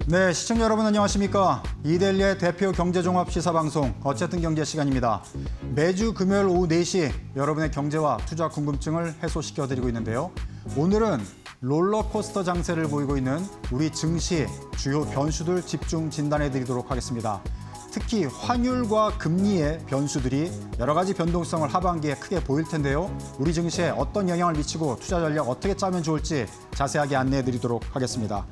네, 시청자 여러분 안녕하십니까? 이데일리의 대표 경제종합 시사방송 어쨌든 경제 시간입니다. 매주 금요일 오후 4시 여러분의 경제와 투자 궁금증을 해소시켜드리고 있는데요. 오늘은 롤러코스터 장세를 보이고 있는 우리 증시 주요 변수들 집중 진단해드리도록 하겠습니다. 특히 환율과 금리의 변수들이 여러 가지 변동성을 하반기에 크게 보일 텐데요. 우리 증시에 어떤 영향을 미치고 투자 전략 어떻게 짜면 좋을지 자세하게 안내해드리도록 하겠습니다.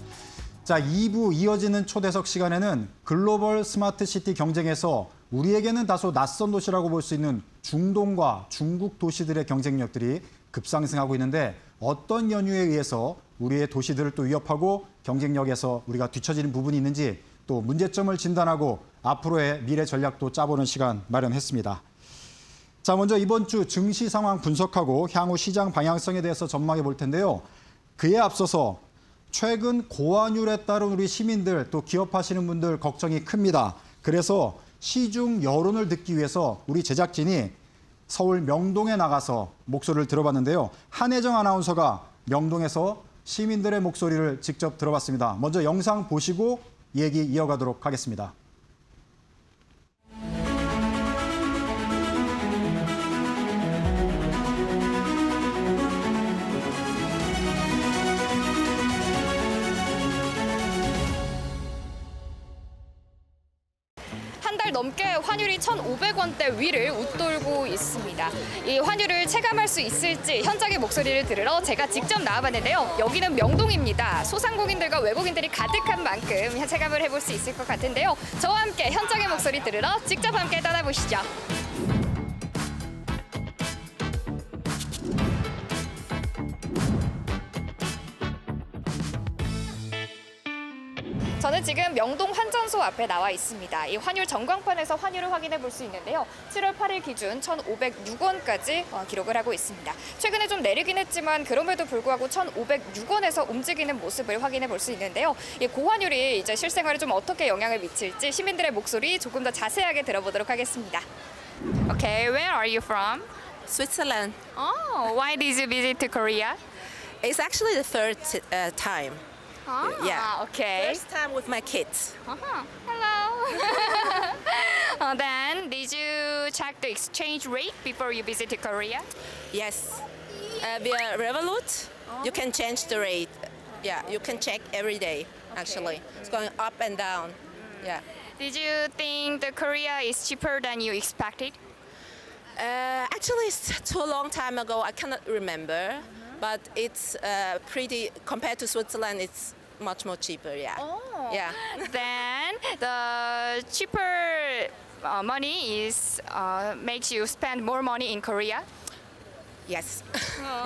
자, 2부 이어지는 초대석 시간에는 글로벌 스마트 시티 경쟁에서 우리에게는 다소 낯선 도시라고 볼 수 있는 중동과 중국 도시들의 경쟁력들이 급상승하고 있는데 어떤 연유에 의해서 우리의 도시들을 또 위협하고 경쟁력에서 우리가 뒤처지는 부분이 있는지 또 문제점을 진단하고 앞으로의 미래 전략도 짜보는 시간 마련했습니다. 자, 먼저 이번 주 증시 상황 분석하고 향후 시장 방향성에 대해서 전망해 볼 텐데요. 그에 앞서서 최근 고환율에 따른 우리 시민들 또 기업하시는 분들 걱정이 큽니다. 그래서 시중 여론을 듣기 위해서 우리 제작진이 서울 명동에 나가서 목소리를 들어봤는데요. 한혜정 아나운서가 명동에서 시민들의 목소리를 직접 들어봤습니다. 먼저 영상 보시고 얘기 이어가도록 하겠습니다. 한 달 넘게 환율이 1,500원대 위를 웃돌고 있습니다. 이 환율을 체감할 수 있을지 현장의 목소리를 들으러 제가 직접 나와봤는데요. 여기는 명동입니다. 소상공인들과 외국인들이 가득한 만큼 체감을 해볼 수 있을 것 같은데요. 저와 함께 현장의 목소리 들으러 직접 함께 떠나보시죠. 저는 지금 명동 환전소 앞에 나와 있습니다. 이 환율 전광판에서 환율을 확인해 볼 수 있는데요. 7월 8일 기준 1,506원까지 기록을 하고 있습니다. 최근에 좀 내리긴 했지만 그럼에도 불구하고 1,506원에서 움직이는 모습을 확인해 볼 수 있는데요. 이 고환율이 이제 실생활에 좀 어떻게 영향을 미칠지 시민들의 목소리 조금 더 자세하게 들어보도록 하겠습니다. Okay, where are you from? Switzerland. Oh, why did you visit to Korea? It's actually the third time. Yeah. Okay. First time with my kids. Hello. Then, did you check the exchange rate before you visited Korea? Yes. Via Revolut, you can change the rate. Yeah, you can check every day, actually. It's going up and down. Yeah. Did you think the Korea is cheaper than you expected? Actually, it's too long time ago. I cannot remember. But it's pretty, compared to Switzerland, it's much more cheaper, yeah. Oh. Yeah. Then the cheaper money is makes you spend more money in Korea. Yes.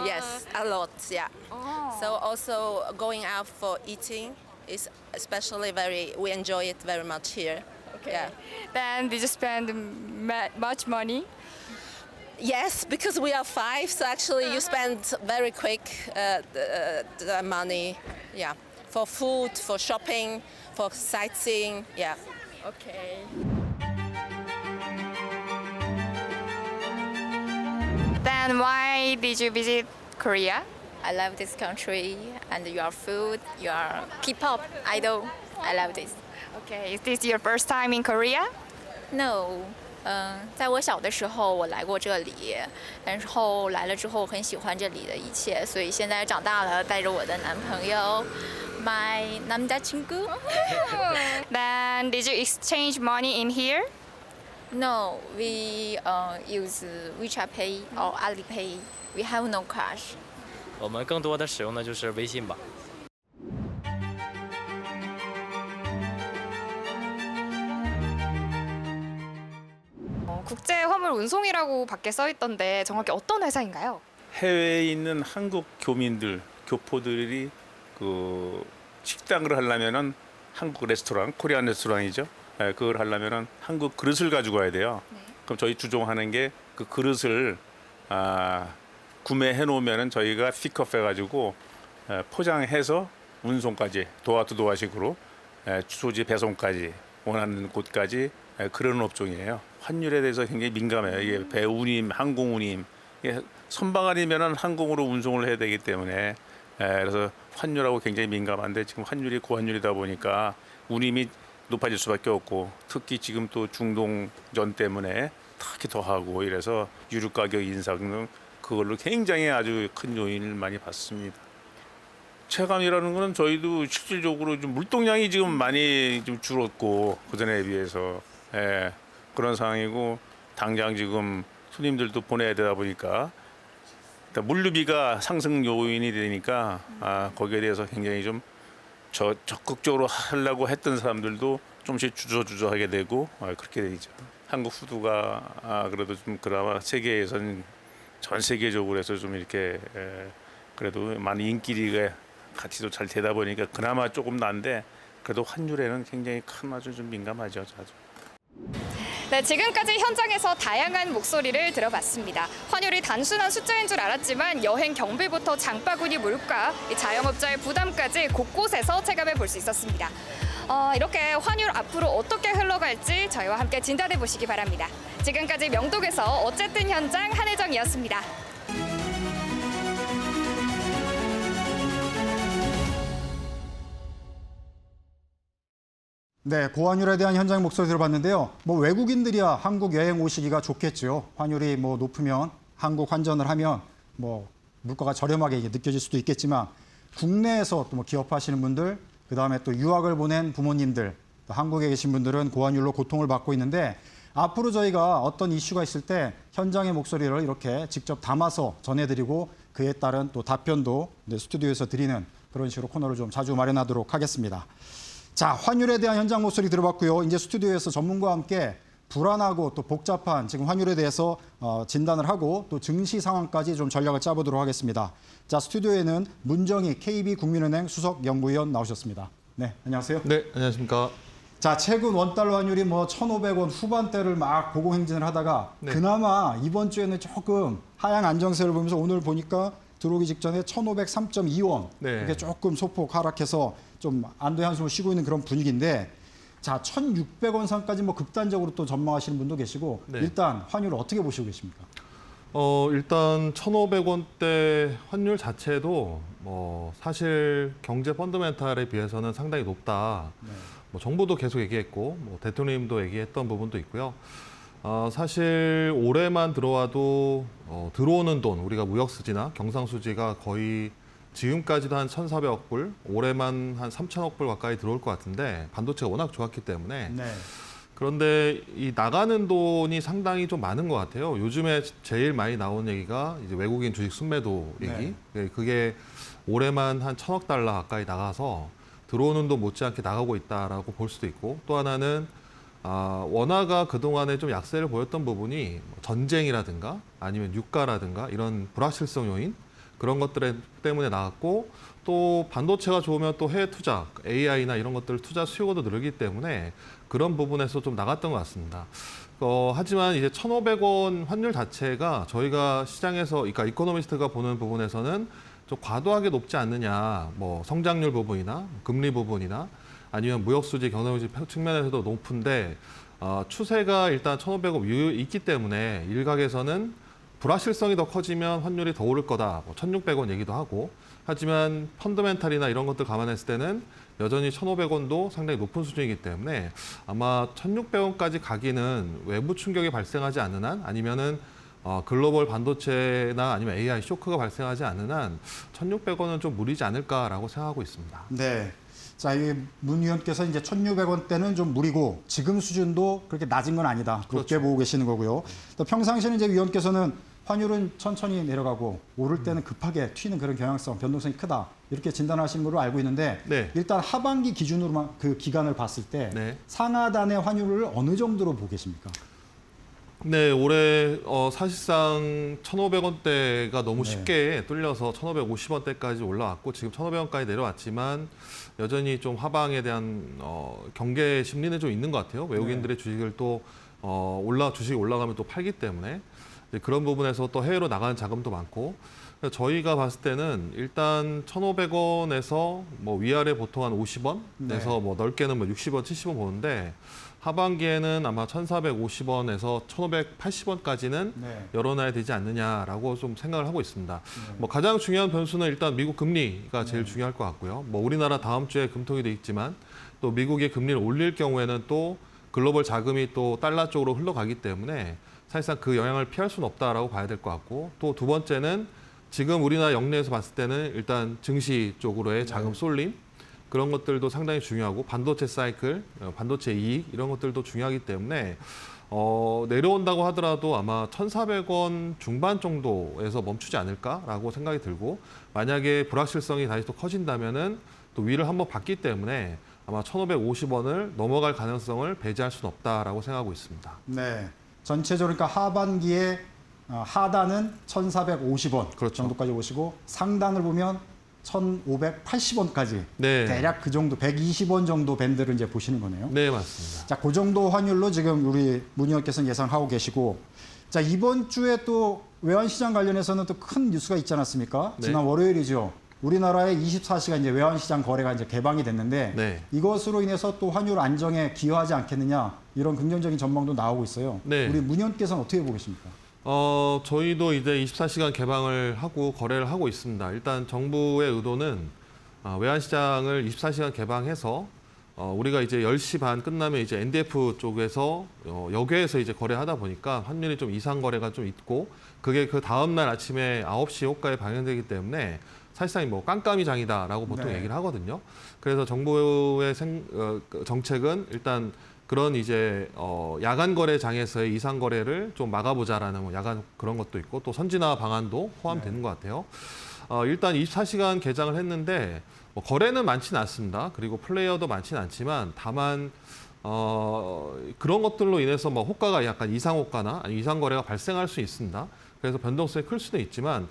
Yes, a lot, yeah. So also going out for eating is especially we enjoy it very much here. Okay. Yeah. Then did you spend much money? Yes, because we are five, so actually you spend very quick the money, yeah, for food, for shopping, for sightseeing, yeah. Okay. Then why did you visit Korea? I love this country and your food, your K-pop idol. I love this. Okay, is this your first time in Korea? No，在我小的时候我来过这里，但是后来了之后很喜欢这里的一切，所以现在长大了，带着我的男朋友，my 남자친구. Then did you exchange money in here? No, we use WeChat Pay or Alipay. We have no cash. 我们更多的使用的就是微信吧。 국제 화물 운송이라고 밖에 써 있던데 정확히 어떤 회사인가요? 해외에 있는 한국 교민들, 교포들이 그 식당을 하려면은 한국 레스토랑, 코리안 레스토랑이죠. 예, 그걸 하려면은 한국 그릇을 가지고 와야 돼요. 그럼 저희 주종하는 게 그 그릇을 구매해 놓으면은 저희가 픽업 해가지고 포장해서 운송까지 도어투도어식으로 주소지 배송까지 원하는 곳까지 그런 업종이에요. 환율에 대해서 굉장히 민감해요. 이게 배운임, 항공운임, 이게 선박 아니면은 항공으로 운송을 해야 되기 때문에 그래서 환율하고 굉장히 민감한데 지금 환율이 고환율이다 보니까 운임이 높아질 수밖에 없고 특히 지금 또 중동전 때문에 특히 더하고 이래서 유류 가격 인상 등 그걸로 굉장히 아주 큰 요인을 많이 받습니다. 체감이라는 거는 저희도 실질적으로 좀 물동량이 지금 많이 좀 줄었고 그전에 비해서 그런 상황이고 당장 지금 손님들도 보내야 되다 보니까 일단 물류비가 상승 요인이 되니까 거기에 대해서 굉장히 좀 적극적으로 하려고 했던 사람들도 좀씩 주저하게 되고 그렇게 되죠. 한국 후드가 그래도 좀 그나마 세계에서는 전 세계적으로 해서 좀 이렇게 그래도 많은 인기리가 가치도 잘 되다 보니까 그나마 조금 난데 그래도 환율에는 굉장히 큰 아주 좀 민감하죠. 아주. 네, 지금까지 현장에서 다양한 목소리를 들어봤습니다. 환율이 단순한 숫자인 줄 알았지만 여행 경비부터 장바구니 물가, 이 자영업자의 부담까지 곳곳에서 체감해 볼 수 있었습니다. 이렇게 환율 앞으로 어떻게 흘러갈지 저희와 함께 진단해 보시기 바랍니다. 지금까지 명동에서 어쨌든 현장 한혜정이었습니다. 네, 고환율에 대한 현장 목소리 들어봤는데요. 뭐 외국인들이야 한국 여행 오시기가 좋겠죠. 환율이 뭐 높으면 한국 환전을 하면 뭐 물가가 저렴하게 느껴질 수도 있겠지만 국내에서 또 뭐 기업하시는 분들, 그다음에 또 유학을 보낸 부모님들, 또 한국에 계신 분들은 고환율로 고통을 받고 있는데 앞으로 저희가 어떤 이슈가 있을 때 현장의 목소리를 이렇게 직접 담아서 전해드리고 그에 따른 또 답변도 스튜디오에서 드리는 그런 식으로 코너를 좀 자주 마련하도록 하겠습니다. 자, 환율에 대한 현장 목소리 들어봤고요. 이제 스튜디오에서 전문가와 함께 불안하고 또 복잡한 지금 환율에 대해서 진단을 하고 또 증시 상황까지 좀 전략을 짜보도록 하겠습니다. 자, 스튜디오에는 문정희 KB국민은행 수석연구위원 나오셨습니다. 네, 안녕하세요. 네, 안녕하십니까. 자, 최근 원달러 환율이 뭐 1,500원 후반대를 막 고공행진을 하다가 네. 그나마 이번 주에는 조금 하향 안정세를 보면서 오늘 보니까 들어오기 직전에 1,503.2원 네. 이게 조금 소폭 하락해서 좀 안도의 한숨을 쉬고 있는 그런 분위기인데 자, 1,600원 선까지 뭐 극단적으로 또 전망하시는 분도 계시고 네. 일단 환율을 어떻게 보시고 계십니까? 일단 1,500원대 환율 자체도 뭐 사실 경제 펀더멘탈에 비해서는 상당히 높다. 네. 뭐 정부도 계속 얘기했고 뭐 대통령님도 얘기했던 부분도 있고요. 사실 올해만 들어와도 들어오는 돈, 우리가 무역수지나 경상수지가 거의 지금까지도 한 1,400억 불, 올해만 한 3,000억 불 가까이 들어올 것 같은데 반도체가 워낙 좋았기 때문에 네. 그런데 이 나가는 돈이 상당히 좀 많은 것 같아요. 요즘에 제일 많이 나온 얘기가 이제 외국인 주식 순매도 얘기. 그게 올해만 한 1,000억 달러 가까이 나가서 들어오는 돈 못지않게 나가고 있다라고 볼 수도 있고 또 하나는 원화가 그동안에 좀 약세를 보였던 부분이 전쟁이라든가 아니면 유가라든가 이런 불확실성 요인 그런 것들 때문에 나왔고 또 반도체가 좋으면 또 해외 투자, AI나 이런 것들 투자 수요도 늘기 때문에 그런 부분에서 좀 나갔던 것 같습니다. 하지만 이제 1,500원 환율 자체가 저희가 시장에서, 그러니까 이코노미스트가 보는 부분에서는 좀 과도하게 높지 않느냐, 뭐 성장률 부분이나 금리 부분이나 아니면 무역수지, 경상수지 측면에서도 높은데 추세가 일단 1,500원 있기 때문에 일각에서는 불확실성이 더 커지면 환율이 더 오를 거다. 1,600원 얘기도 하고. 하지만 펀더멘탈이나 이런 것들 감안했을 때는 여전히 1,500원도 상당히 높은 수준이기 때문에 아마 1,600원까지 가기는 외부 충격이 발생하지 않는 한 아니면은 글로벌 반도체나 아니면 AI 쇼크가 발생하지 않는 한 1,600원은 좀 무리지 않을까라고 생각하고 있습니다. 네. 자, 이 문 의원께서 이제 1,600원대는 좀 무리고 지금 수준도 그렇게 낮은 건 아니다. 그렇게 그렇죠. 보고 계시는 거고요. 또 평상시에는 이제 위원께서는 환율은 천천히 내려가고 오를 때는 급하게 튀는 그런 경향성, 변동성이 크다. 이렇게 진단하시는 걸로 알고 있는데 네. 일단 하반기 기준으로만 그 기간을 봤을 때 네. 상하단의 환율을 어느 정도로 보고 계십니까? 네, 올해 사실상 1,500원대가 너무 네. 쉽게 뚫려서 1,550원대까지 올라왔고 지금 1,500원까지 내려왔지만 여전히 좀 하방에 대한 경계 심리는 좀 있는 것 같아요. 외국인들의 주식을 또 주식이 올라가면 또 팔기 때문에 이제 그런 부분에서 또 해외로 나가는 자금도 많고 저희가 봤을 때는 일단 1,500원에서 뭐 위아래 보통 한 50원에서 네. 뭐 넓게는 뭐 60원, 70원 보는데 하반기에는 아마 1,450원에서 1,580원까지는 네. 열어놔야 되지 않느냐라고 좀 생각을 하고 있습니다. 뭐 가장 중요한 변수는 일단 미국 금리가 제일 중요할 것 같고요. 뭐 우리나라 다음 주에 금통이 돼 있지만 또 미국이 금리를 올릴 경우에는 또 글로벌 자금이 또 달러 쪽으로 흘러가기 때문에 사실상 그 영향을 피할 수는 없다라고 봐야 될 것 같고, 또 두 번째는 지금 우리나라 영내에서 봤을 때는 일단 증시 쪽으로의 자금 쏠림, 그런 것들도 상당히 중요하고, 반도체 사이클, 반도체 이익 이런 것들도 중요하기 때문에 내려온다고 하더라도 아마 1,400원 중반 정도에서 멈추지 않을까라고 생각이 들고, 만약에 불확실성이 다시 또 커진다면은 또 위를 한번 봤기 때문에 아마 1,550원을 넘어갈 가능성을 배제할 수는 없다라고 생각하고 있습니다. 네. 전체적으로 그러니까 하반기에 하단은 1,450원 그렇죠. 정도까지 오시고 상단을 보면 1,580원까지 네. 대략 그 정도 120원 정도 밴드를 이제 보시는 거네요. 네, 맞습니다. 자, 그 정도 환율로 지금 우리 문 의원께서는 예상하고 계시고, 자, 이번 주에 또 외환시장 관련해서는 또 큰 뉴스가 있지 않았습니까? 네. 지난 월요일이죠. 우리나라의 24시간 이제 외환시장 거래가 이제 개방이 됐는데 네. 이것으로 인해서 또 환율 안정에 기여하지 않겠느냐 이런 긍정적인 전망도 나오고 있어요. 네. 우리 문 의원께서는 어떻게 보고 계십니까? 저희도 이제 24시간 개방을 하고 거래를 하고 있습니다. 일단 정부의 의도는 외환시장을 24시간 개방해서 우리가 이제 10시 반 끝나면 이제 NDF 쪽에서 여기에서 이제 거래하다 보니까 환율이 좀 이상 거래가 좀 있고, 그게 그 다음 날 아침에 9시 호가에 방영되기 때문에 사실상 뭐 깜깜이 장이다라고 보통 네. 얘기를 하거든요. 그래서 정부의 정책은 일단 그런 이제 야간 거래장에서의 이상 거래를 좀 막아보자라는 뭐 야간 그런 것도 있고, 또 선진화 방안도 포함되는 것 같아요. 일단 24시간 개장을 했는데 뭐 거래는 많지는 않습니다. 그리고 플레이어도 많지는 않지만 다만 그런 것들로 인해서 뭐 호가가 약간 이상 호가나 아니 이상 거래가 발생할 수 있습니다. 그래서 변동성이 클 수도 있지만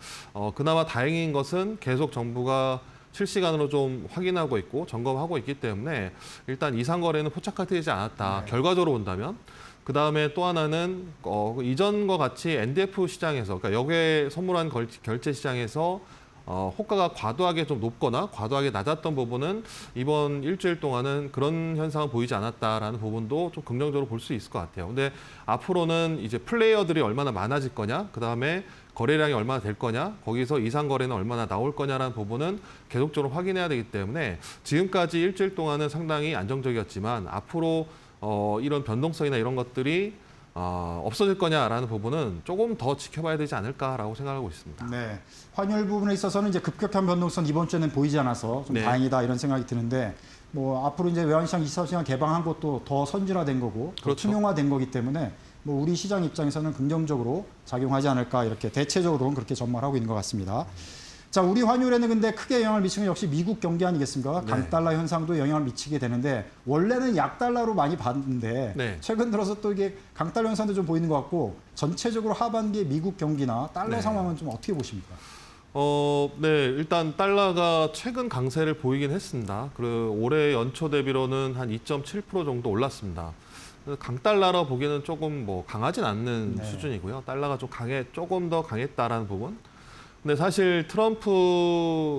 그나마 다행인 것은 계속 정부가 실시간으로 좀 확인하고 있고 점검하고 있기 때문에 일단 이상 거래는 포착되지 않았다. 네. 결과적으로 본다면. 그 다음에 또 하나는 이전과 같이 NDF 시장에서, 그러니까 역외 선물한 결제 시장에서 호가가 과도하게 좀 높거나 과도하게 낮았던 부분은 이번 일주일 동안은 그런 현상은 보이지 않았다라는 부분도 좀 긍정적으로 볼 수 있을 것 같아요. 근데 앞으로는 이제 플레이어들이 얼마나 많아질 거냐, 그 다음에 거래량이 얼마나 될 거냐, 거기서 이상 거래는 얼마나 나올 거냐라는 부분은 계속적으로 확인해야 되기 때문에 지금까지 일주일 동안은 상당히 안정적이었지만 앞으로 이런 변동성이나 이런 것들이 없어질 거냐라는 부분은 조금 더 지켜봐야 되지 않을까라고 생각하고 있습니다. 네. 환율 부분에 있어서는 이제 급격한 변동성 이번 주에는 보이지 않아서 좀 네. 다행이다 이런 생각이 드는데, 뭐 앞으로 이제 외환시장 24시간 개방한 것도 더 선진화된 거고 더 그렇죠. 투명화된 거기 때문에 뭐 우리 시장 입장에서는 긍정적으로 작용하지 않을까, 이렇게 대체적으로는 그렇게 전망을 하고 있는 것 같습니다. 자, 우리 환율에는 근데 크게 영향을 미치는 건 역시 미국 경기 아니겠습니까? 네. 강달러 현상도 영향을 미치게 되는데, 원래는 약달러로 많이 봤는데 네. 최근 들어서 또 이게 강달러 현상도 좀 보이는 것 같고, 전체적으로 하반기에 미국 경기나 달러 네. 상황은 좀 어떻게 보십니까? 네, 일단 달러가 최근 강세를 보이긴 했습니다. 그리고 올해 연초 대비로는 한 2.7% 정도 올랐습니다. 강달러로 보기에는 조금 뭐 강하진 않는 네. 수준이고요. 달러가 조금 더 강했다라는 부분. 근데 사실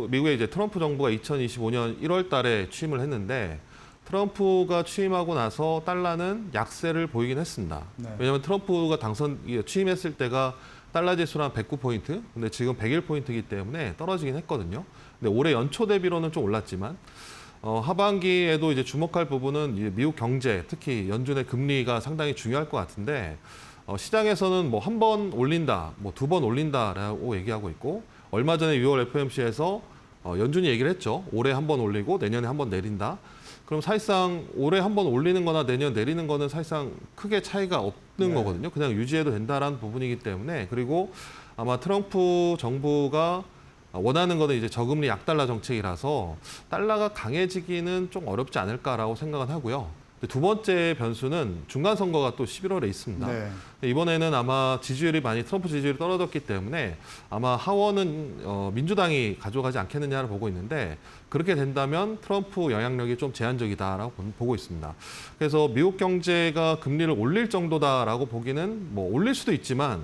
미국의 이제 트럼프 정부가 2025년 1월 달에 취임을 했는데, 트럼프가 취임하고 나서 달러는 약세를 보이긴 했습니다. 네. 왜냐하면 트럼프가 취임했을 때가 달러 지수는 한 109포인트, 근데 지금 101포인트이기 때문에 떨어지긴 했거든요. 근데 올해 연초 대비로는 좀 올랐지만, 하반기에도 이제 주목할 부분은 이제 미국 경제, 특히 연준의 금리가 상당히 중요할 것 같은데, 시장에서는 뭐 한 번 올린다, 뭐 두 번 올린다라고 얘기하고 있고, 얼마 전에 6월 FOMC에서 연준이 얘기를 했죠. 올해 한 번 올리고 내년에 한 번 내린다. 그럼 사실상 올해 한 번 올리는 거나 내년 내리는 거는 사실상 크게 차이가 없는 거거든요. 그냥 유지해도 된다라는 부분이기 때문에, 그리고 아마 트럼프 정부가 원하는 거는 이제 저금리 약달러 정책이라서 달러가 강해지기는 좀 어렵지 않을까라고 생각은 하고요. 두 번째 변수는 중간 선거가 또 11월에 있습니다. 네. 이번에는 아마 트럼프 지지율이 떨어졌기 때문에 아마 하원은 민주당이 가져가지 않겠느냐를 보고 있는데, 그렇게 된다면 트럼프 영향력이 좀 제한적이다라고 보고 있습니다. 그래서 미국 경제가 금리를 올릴 정도다라고 보기는 뭐 올릴 수도 있지만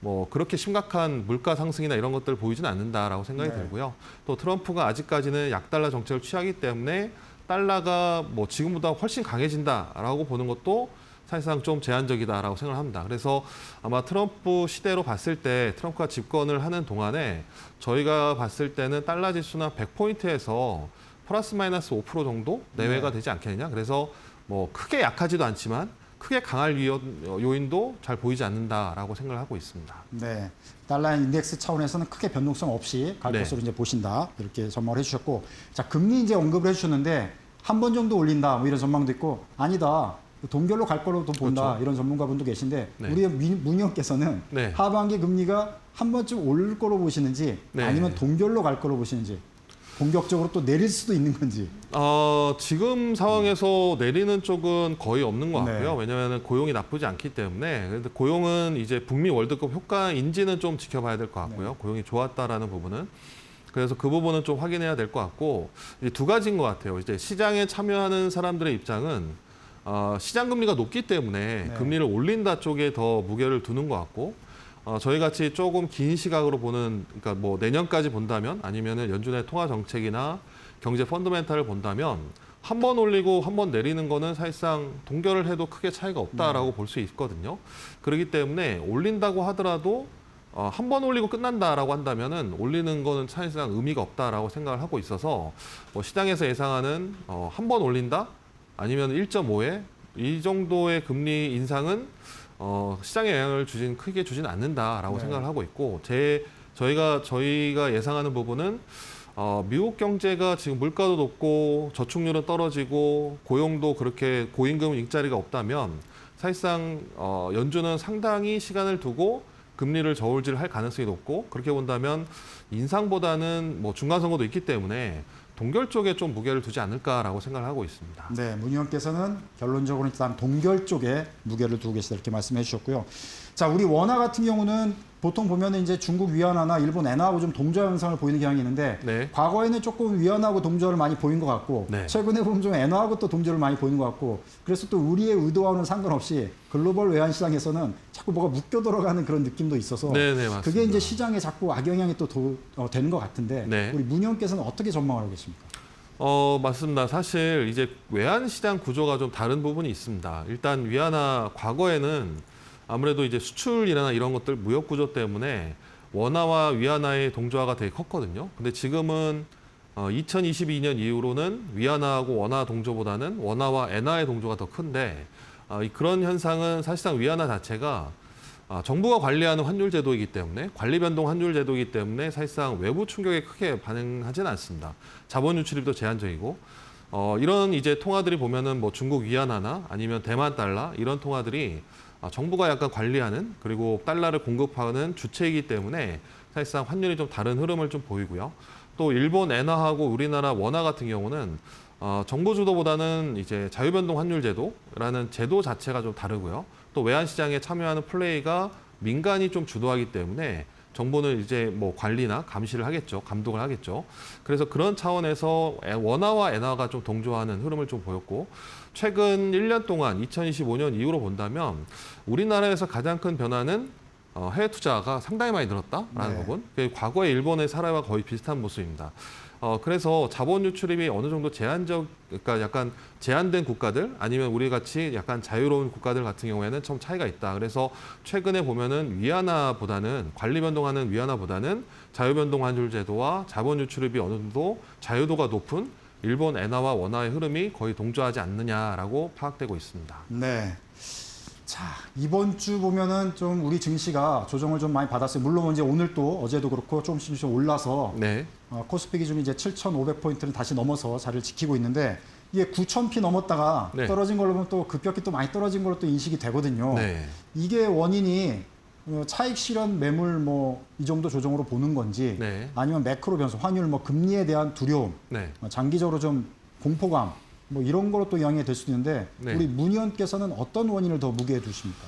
뭐 그렇게 심각한 물가 상승이나 이런 것들 보이지는 않는다라고 생각이 네. 들고요. 또 트럼프가 아직까지는 약달러 정책을 취하기 때문에 달러가 뭐 지금보다 훨씬 강해진다라고 보는 것도 사실상 좀 제한적이다라고 생각을 합니다. 그래서 아마 트럼프 시대로 봤을 때, 트럼프가 집권을 하는 동안에 저희가 봤을 때는 달러 지수나 100포인트에서 플러스 마이너스 5% 정도 내외가 네. 되지 않겠느냐. 그래서 뭐 크게 약하지도 않지만 크게 강할 요인도 잘 보이지 않는다라고 생각을 하고 있습니다. 네, 달러 인덱스 차원에서는 크게 변동성 없이 갈 네. 것으로 이제 보신다 이렇게 전망을 해주셨고, 자 금리 이제 언급을 해주셨는데 한 번 정도 올린다 뭐 이런 전망도 있고, 아니다 동결로 갈 거로 또 본다 그렇죠. 이런 전문가분도 계신데 네. 우리 문 의원께서는 네. 하반기 금리가 한 번쯤 오를 거로 보시는지 네. 아니면 동결로 갈 거로 보시는지, 본격적으로 또 내릴 수도 있는 건지. 지금 상황에서 내리는 쪽은 거의 없는 것 같고요. 네. 왜냐하면 고용이 나쁘지 않기 때문에. 그런데 고용은 이제 북미 월드컵 효과인지는 좀 지켜봐야 될 것 같고요. 네. 고용이 좋았다라는 부분은. 그래서 그 부분은 좀 확인해야 될 것 같고, 이제 두 가지인 것 같아요. 이제 시장에 참여하는 사람들의 입장은 시장 금리가 높기 때문에 네. 금리를 올린다 쪽에 더 무게를 두는 것 같고, 저희 같이 조금 긴 시각으로 보는, 그러니까 뭐 내년까지 본다면 아니면은 연준의 통화 정책이나 경제 펀더멘탈을 본다면 한 번 올리고 한 번 내리는 거는 사실상 동결을 해도 크게 차이가 없다라고 볼 수 있거든요. 그렇기 때문에 올린다고 하더라도 한 번 올리고 끝난다라고 한다면은 올리는 거는 사실상 의미가 없다라고 생각을 하고 있어서 뭐 시장에서 예상하는 한 번 올린다 아니면 1.5에 이 정도의 금리 인상은 시장에 영향을 크게 주진 않는다라고 네. 생각을 하고 있고, 저희가 예상하는 부분은 미국 경제가 지금 물가도 높고 저축률은 떨어지고 고용도 그렇게 고임금 일자리가 없다면 사실상 연준은 상당히 시간을 두고 금리를 저울질할 가능성이 높고, 그렇게 본다면 인상보다는 뭐 중간 선거도 있기 때문에 동결 쪽에 좀 무게를 두지 않을까라고 생각을 하고 있습니다. 네, 문 의원께서는 결론적으로 일단 동결 쪽에 무게를 두고 계시다 이렇게 말씀해 주셨고요. 자, 우리 원화 같은 경우는 보통 보면 이제 중국 위안화나 일본 엔화하고 좀 동조화 현상을 보이는 경향이 있는데, 네. 과거에는 조금 위안화하고 동조화를 많이 보인 것 같고, 네. 최근에 보면 좀 엔화하고 또 동조를 많이 보이는 것 같고, 그래서 또 우리의 의도와는 상관없이 글로벌 외환 시장에서는 자꾸 뭐가 묶여 들어가는 그런 느낌도 있어서 네, 맞습니다. 그게 이제 시장에 자꾸 악영향이 또 되는 것 같은데, 네. 우리 문 의원께서는 어떻게 전망을 하고 계십니까? 맞습니다. 사실 이제 외환 시장 구조가 좀 다른 부분이 있습니다. 일단 위안화 과거에는 아무래도 이제 수출이나 이런 것들 무역 구조 때문에 원화와 위안화의 동조화가 되게 컸거든요. 근데 지금은 2022년 이후로는 위안화하고 원화 동조보다는 원화와 엔화의 동조가 더 큰데, 그런 현상은 사실상 위안화 자체가 정부가 관리하는 환율 제도이기 때문에, 관리 변동 환율 제도이기 때문에 사실상 외부 충격에 크게 반응하지는 않습니다. 자본 유출입도 제한적이고, 이런 이제 통화들이 보면은 뭐 중국 위안화나 아니면 대만 달러 이런 통화들이 정부가 약간 관리하는, 그리고 달러를 공급하는 주체이기 때문에 사실상 환율이 좀 다른 흐름을 좀 보이고요. 또 일본 엔화하고 우리나라 원화 같은 경우는 정부 주도보다는 이제 자유변동 환율 제도라는 제도 자체가 좀 다르고요. 또 외환 시장에 참여하는 플레이가 민간이 좀 주도하기 때문에 정부는 이제 뭐 관리나 감시를 하겠죠. 감독을 하겠죠. 그래서 그런 차원에서 원화와 엔화가 좀 동조하는 흐름을 좀 보였고, 최근 1년 동안 2025년 이후로 본다면 우리나라에서 가장 큰 변화는 해외 투자가 상당히 많이 늘었다라는 네. 부분. 과거의 일본의 사례와 거의 비슷한 모습입니다. 그래서 자본 유출입이 어느 정도 그러니까 약간 제한된 국가들 아니면 우리 같이 약간 자유로운 국가들 같은 경우에는 좀 차이가 있다. 그래서 최근에 보면은 위안화보다는 관리 변동하는 위안화보다는 자유 변동 환율 제도와 자본 유출입이 어느 정도 자유도가 높은 일본 엔화와 원화의 흐름이 거의 동조하지 않느냐라고 파악되고 있습니다. 네. 자, 이번 주 보면은 좀 우리 증시가 조정을 좀 많이 받았어요. 물론 이제 오늘 또 어제도 그렇고 조금씩 올라서 네. 코스피 기준이 이제 7,500포인트를 다시 넘어서 자리를 지키고 있는데, 이게 9,000피 넘었다가 네. 떨어진 걸로 보면 또 급격히 또 많이 떨어진 걸로 또 인식이 되거든요. 네. 이게 원인이 차익 실현 매물 뭐 이 정도 조정으로 보는 건지, 네. 아니면 매크로 변수, 환율 뭐 금리에 대한 두려움, 네. 장기적으로 좀 공포감 뭐 이런 거로 또 영향이 될 수도 있는데, 네. 우리 문 의원께서는 어떤 원인을 더 무게에 두십니까?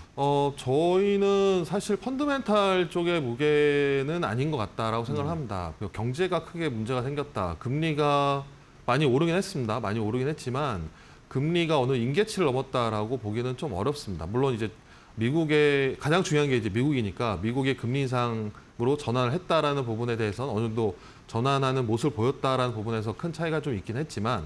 저희는 사실 펀드멘탈 쪽의 무게는 아닌 것 같다라고 생각을 합니다. 경제가 크게 문제가 생겼다. 금리가 많이 오르긴 했습니다. 많이 오르긴 했지만 금리가 어느 임계치를 넘었다라고 보기는 좀 어렵습니다. 물론 이제 미국의 가장 중요한 게 이제 미국이니까 미국의 금리 인상으로 전환을 했다라는 부분에 대해서는 어느 정도 전환하는 모습을 보였다라는 부분에서 큰 차이가 좀 있긴 했지만,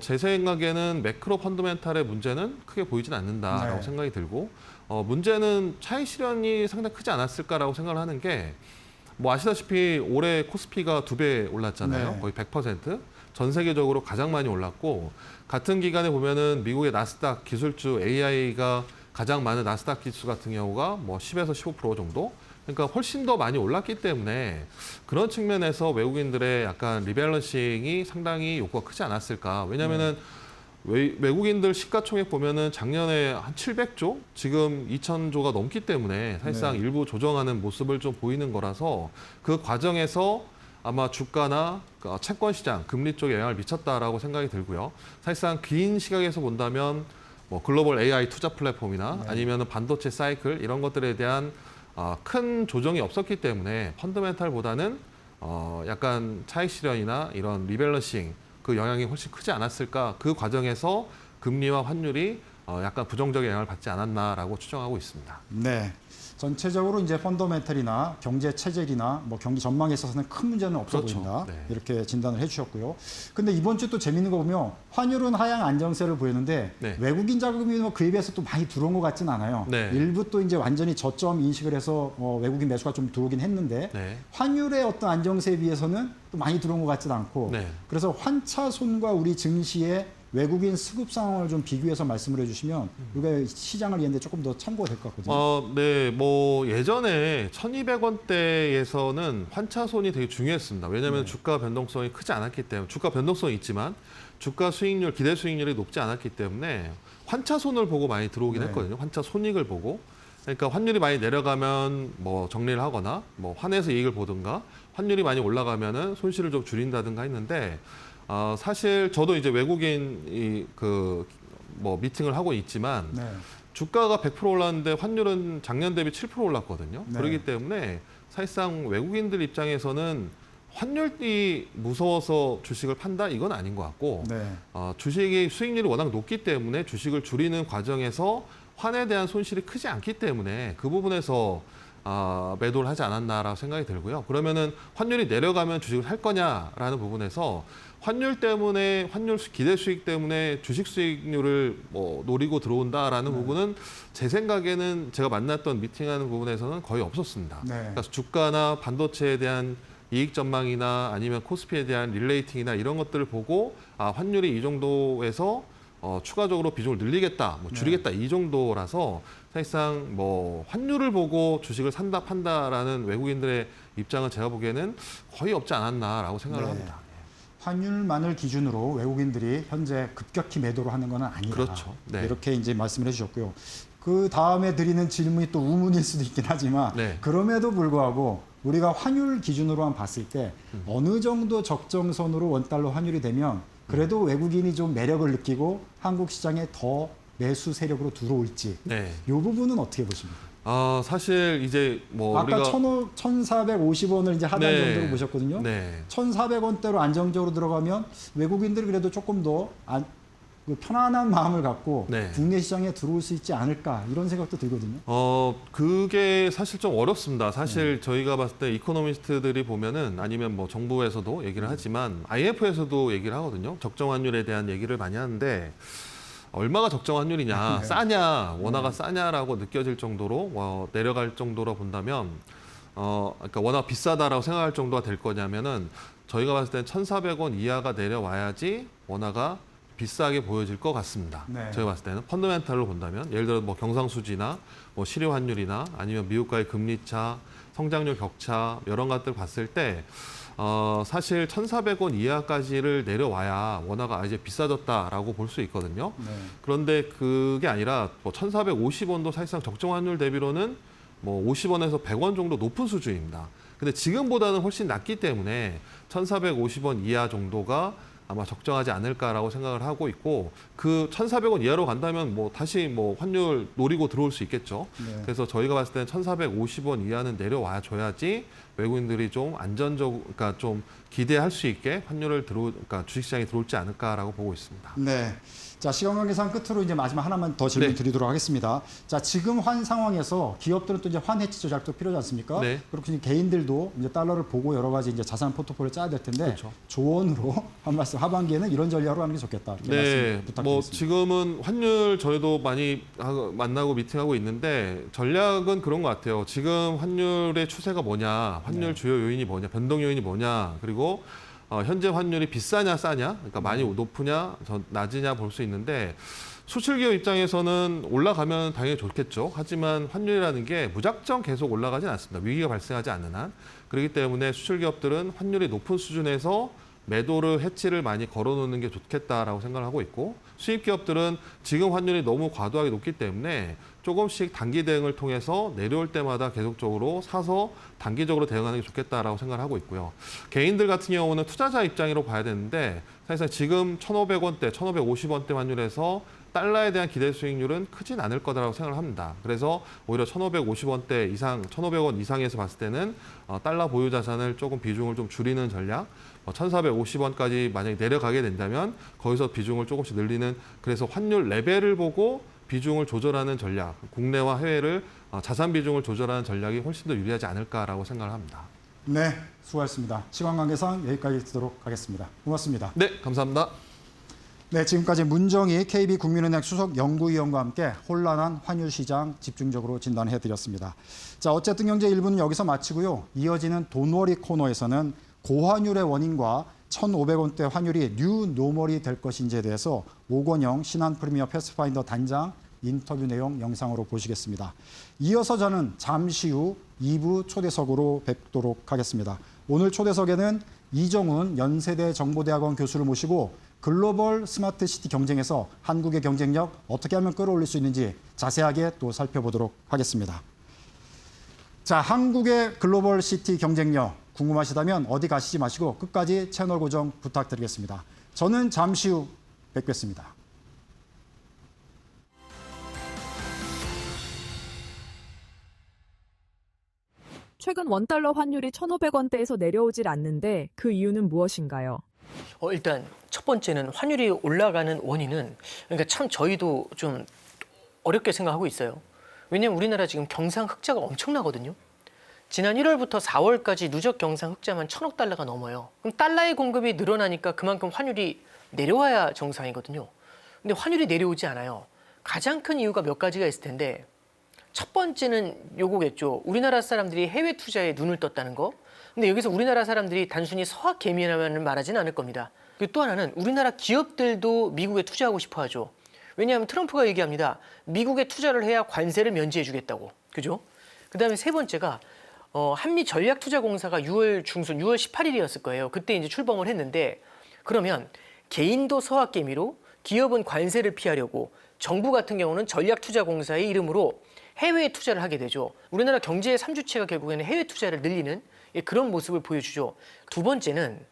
제 생각에는 매크로 펀더멘탈의 문제는 크게 보이진 않는다라고 네. 생각이 들고, 문제는 차익 실현이 상당히 크지 않았을까라고 생각을 하는 게, 뭐 아시다시피 올해 코스피가 2배 올랐잖아요. 네. 거의 100%. 전 세계적으로 가장 많이 올랐고 같은 기간에 보면은 미국의 나스닥 기술주 AI가 가장 많은 나스닥 지수 같은 경우가 뭐 10에서 15% 정도. 그러니까 훨씬 더 많이 올랐기 때문에 그런 측면에서 외국인들의 약간 리밸런싱이 상당히 욕구가 크지 않았을까. 왜냐면은 외국인들 시가총액 보면은 작년에 한 700조, 지금 2,000조가 넘기 때문에 사실상 네. 일부 조정하는 모습을 좀 보이는 거라서 그 과정에서 아마 주가나 채권 시장, 금리 쪽에 영향을 미쳤다라고 생각이 들고요. 사실상 긴 시각에서 본다면 뭐 글로벌 AI 투자 플랫폼이나 아니면 반도체 사이클 이런 것들에 대한 큰 조정이 없었기 때문에 펀더멘탈보다는 약간 차익 실현이나 이런 리밸런싱 그 영향이 훨씬 크지 않았을까. 그 과정에서 금리와 환율이 약간 부정적인 영향을 받지 않았나라고 추정하고 있습니다. 네. 전체적으로 이제 펀더멘털이나 경제 체질이나 뭐 경기 전망에 있어서는 큰 문제는 없어 그렇죠. 보인다. 네. 이렇게 진단을 해주셨고요. 근데 이번 주 또 재밌는 거 보면 환율은 하향 안정세를 보이는데 네. 외국인 자금이 뭐 그에 비해서 또 많이 들어온 것 같진 않아요. 네. 일부 또 이제 완전히 저점 인식을 해서 외국인 매수가 좀 들어오긴 했는데 네. 환율의 어떤 안정세에 비해서는 또 많이 들어온 것 같지는 않고 네. 그래서 환차손과 우리 증시의 외국인 수급 상황을 좀 비교해서 말씀을 해주시면 우리가 시장을 이해하는데 조금 더 참고가 될 것 같거든요. 네, 뭐 예전에 1,200원대에서는 환차손이 되게 중요했습니다. 왜냐하면 주가 변동성이 크지 않았기 때문에 주가 변동성이 있지만 주가 수익률, 기대 수익률이 높지 않았기 때문에 환차손을 보고 많이 들어오긴 네. 했거든요. 환차 손익을 보고. 그러니까 환율이 많이 내려가면 뭐 정리를 하거나 뭐 환에서 이익을 보든가 환율이 많이 올라가면은 손실을 좀 줄인다든가 했는데 사실 저도 이제 외국인 뭐 미팅을 하고 있지만 네. 주가가 100% 올랐는데 환율은 작년 대비 7% 올랐거든요. 네. 그렇기 때문에 사실상 외국인들 입장에서는 환율이 무서워서 주식을 판다 이건 아닌 것 같고 네. 주식의 수익률이 워낙 높기 때문에 주식을 줄이는 과정에서 환에 대한 손실이 크지 않기 때문에 그 부분에서 매도를 하지 않았나라고 생각이 들고요. 그러면은 환율이 내려가면 주식을 살 거냐라는 부분에서 환율 때문에 환율 기대 수익 때문에 주식 수익률을 뭐 노리고 들어온다라는 부분은 제 생각에는 제가 만났던 미팅하는 부분에서는 거의 없었습니다. 네. 그래서 주가나 반도체에 대한 이익 전망이나 아니면 코스피에 대한 릴레이팅이나 이런 것들을 보고 환율이 이 정도에서 추가적으로 비중을 늘리겠다, 뭐 줄이겠다 이 정도라서 사실상 뭐 환율을 보고 주식을 산다 판다라는 외국인들의 입장은 제가 보기에는 거의 없지 않았나라고 생각을 네. 합니다. 환율만을 기준으로 외국인들이 현재 급격히 매도를 하는 것은 아니다. 그렇죠. 네. 이렇게 이제 말씀을 해주셨고요. 그 다음에 드리는 질문이 또 우문일 수도 있긴 하지만 네. 그럼에도 불구하고 우리가 환율 기준으로만 봤을 때 어느 정도 적정선으로 원달러 환율이 되면 그래도 외국인이 좀 매력을 느끼고 한국 시장에 더 매수 세력으로 들어올지 네. 이 부분은 어떻게 보십니까? 사실 이제 뭐 아까 우리가 1,450원을 이제 하단 네. 정도로 보셨거든요. 네. 1,400원대로 안정적으로 들어가면 외국인들이 그래도 조금 더 편안한 마음을 갖고 네. 국내 시장에 들어올 수 있지 않을까 이런 생각도 들거든요. 그게 사실 좀 어렵습니다. 사실 저희가 봤을 때 이코노미스트들이 보면은 아니면 뭐 정부에서도 얘기를 하지만 IMF에서도 얘기를 하거든요. 적정 환율에 대한 얘기를 많이 하는데 얼마가 적정 환율이냐, 네. 싸냐, 원화가 싸냐라고 느껴질 정도로 내려갈 정도로 본다면 그러니까 워낙 비싸다라고 생각할 정도가 될 거냐면은 저희가 봤을 땐 1,400원 이하가 내려와야지 원화가 비싸게 보여질 것 같습니다. 네. 제가 봤을 때는 펀더멘탈로 본다면 예를 들어 뭐 경상수지나 뭐 실효 환율이나 아니면 미국과의 금리차, 성장률 격차 이런 것들 봤을 때 사실 1,400원 이하까지를 내려와야 원화가 이제 비싸졌다라고 볼 수 있거든요. 네. 그런데 그게 아니라 뭐 1,450원도 사실상 적정 환율 대비로는 뭐 50원에서 100원 정도 높은 수준입니다. 근데 지금보다는 훨씬 낮기 때문에 1,450원 이하 정도가 아마 적정하지 않을까라고 생각을 하고 있고 그 1,400원 이하로 간다면 뭐 다시 뭐 환율 노리고 들어올 수 있겠죠. 네. 그래서 저희가 봤을 때는 1,450원 이하는 내려와 줘야지 외국인들이 좀 그러니까 좀 기대할 수 있게 환율을 그러니까 주식시장에 들어올지 않을까라고 보고 있습니다. 네. 자, 시간 관계상 끝으로 이제 마지막 하나만 더 질문 네. 드리도록 하겠습니다. 자, 지금 환 상황에서 기업들은 또 이제 환 해치 조작도 필요하지 않습니까? 네. 그렇고 이제 개인들도 이제 달러를 보고 여러 가지 이제 자산 포트폴리오 짜야 될 텐데 그렇죠. 조언으로 한 말씀 하반기에는 이런 전략으로 하는 게 좋겠다. 이렇게 말씀 네, 부탁드리겠습니다. 뭐 지금은 환율 저희도 많이 만나고 미팅하고 있는데 전략은 그런 것 같아요. 지금 환율의 추세가 뭐냐? 환율 네. 주요 요인이 뭐냐, 변동 요인이 뭐냐, 그리고 현재 환율이 비싸냐 싸냐, 그러니까 많이 높으냐 낮으냐 볼 수 있는데 수출기업 입장에서는 올라가면 당연히 좋겠죠. 하지만 환율이라는 게 무작정 계속 올라가진 않습니다. 위기가 발생하지 않는 한. 그렇기 때문에 수출기업들은 환율이 높은 수준에서 매도를 해치를 많이 걸어놓는 게 좋겠다라고 생각을 하고 있고, 수입기업들은 지금 환율이 너무 과도하게 높기 때문에 조금씩 단기 대응을 통해서 내려올 때마다 계속적으로 사서 단기적으로 대응하는 게 좋겠다라고 생각을 하고 있고요. 개인들 같은 경우는 투자자 입장으로 봐야 되는데 사실상 지금 1,500원대, 1,550원대 환율에서 달러에 대한 기대 수익률은 크진 않을 거라고 생각을 합니다. 그래서 오히려 1,550원대 이상, 1,500원 이상에서 봤을 때는 달러 보유 자산을 조금 비중을 좀 줄이는 전략, 1,450원까지 만약에 내려가게 된다면 거기서 비중을 조금씩 늘리는, 그래서 환율 레벨을 보고 비중을 조절하는 전략, 국내와 해외를 자산 비중을 조절하는 전략이 훨씬 더 유리하지 않을까라고 생각을 합니다. 네, 수고하셨습니다. 시간 관계상 여기까지 듣도록 하겠습니다. 고맙습니다. 네, 감사합니다. 네, 지금까지 문정희 KB국민은행 수석 연구위원과 함께 혼란한 환율 시장 집중적으로 진단해드렸습니다. 자, 어쨌든 경제 1부는 여기서 마치고요. 이어지는 돈워리 코너에서는 고환율의 원인과 1,500원대 환율이 뉴 노멀이 될 것인지에 대해서 오건영 신한프리미어 패스파인더 단장 인터뷰 내용 영상으로 보시겠습니다. 이어서 저는 잠시 후 2부 초대석으로 뵙도록 하겠습니다. 오늘 초대석에는 이정훈 연세대 정보대학원 교수를 모시고 글로벌 스마트 시티 경쟁에서 한국의 경쟁력 어떻게 하면 끌어올릴 수 있는지 자세하게 또 살펴보도록 하겠습니다. 자, 한국의 글로벌 시티 경쟁력 궁금하시다면 어디 가시지 마시고 끝까지 채널 고정 부탁드리겠습니다. 저는 잠시 후 뵙겠습니다. 최근 원달러 환율이 1,500원대에서 내려오질 않는데 그 이유는 무엇인가요? 일단 첫 번째는 환율이 올라가는 원인은, 그러니까 참 저희도 좀 어렵게 생각하고 있어요. 왜냐하면 우리나라 지금 경상 흑자가 엄청나거든요. 지난 1월부터 4월까지 누적 경상 흑자만 1,000억 달러가 넘어요. 그럼 달러의 공급이 늘어나니까 그만큼 환율이 내려와야 정상이거든요. 근데 환율이 내려오지 않아요. 가장 큰 이유가 몇 가지가 있을 텐데, 첫 번째는 요거겠죠. 우리나라 사람들이 해외 투자에 눈을 떴다는 거. 근데 여기서 우리나라 사람들이 단순히 서학 개미라면 말하지는 않을 겁니다. 그리고 또 하나는 우리나라 기업들도 미국에 투자하고 싶어 하죠. 왜냐하면 트럼프가 얘기합니다. 미국에 투자를 해야 관세를 면제해 주겠다고. 그죠? 그다음에 세 번째가 한미전략투자공사가 6월 중순, 6월 18일이었을 거예요. 그때 이제 출범을 했는데, 그러면 개인도 서학 개미로 기업은 관세를 피하려고 정부 같은 경우는 전략투자공사의 이름으로 해외에 투자를 하게 되죠. 우리나라 경제의 3주체가 결국에는 해외 투자를 늘리는 그런 모습을 보여주죠. 두 번째는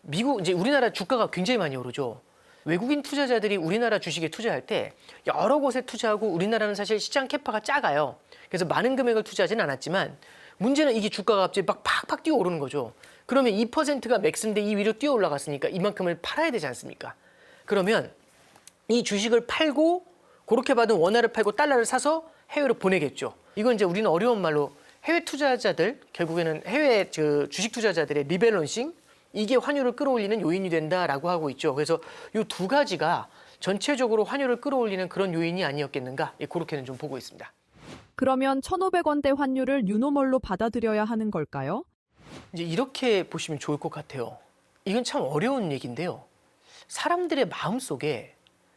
미국, 이제 우리나라 주가가 굉장히 많이 오르죠. 외국인 투자자들이 우리나라 주식에 투자할 때 여러 곳에 투자하고, 우리나라는 사실 시장 캐파가 작아요. 그래서 많은 금액을 투자하진 않았지만 문제는 이게 주가가 갑자기 막 팍팍 뛰어 오르는 거죠. 그러면 2%가 맥스인데 이 위로 뛰어 올라갔으니까 이만큼을 팔아야 되지 않습니까? 그러면 이 주식을 팔고 그렇게 받은 원화를 팔고 달러를 사서 해외로 보내겠죠. 이건 이제 우리는 어려운 말로 해외 투자자들, 결국에는 해외 주식 투자자들의 리밸런싱, 이게 환율을 끌어올리는 요인이 된다라고 하고 있죠. 그래서 이 두 가지가 전체적으로 환율을 끌어올리는 그런 요인이 아니었겠는가, 그렇게는 좀 보고 있습니다. 그러면 1,500원대 환율을 뉴노멀로 받아들여야 하는 걸까요? 이제 이렇게 보시면 좋을 것 같아요. 이건 참 어려운 얘기인데요. 사람들의 마음속에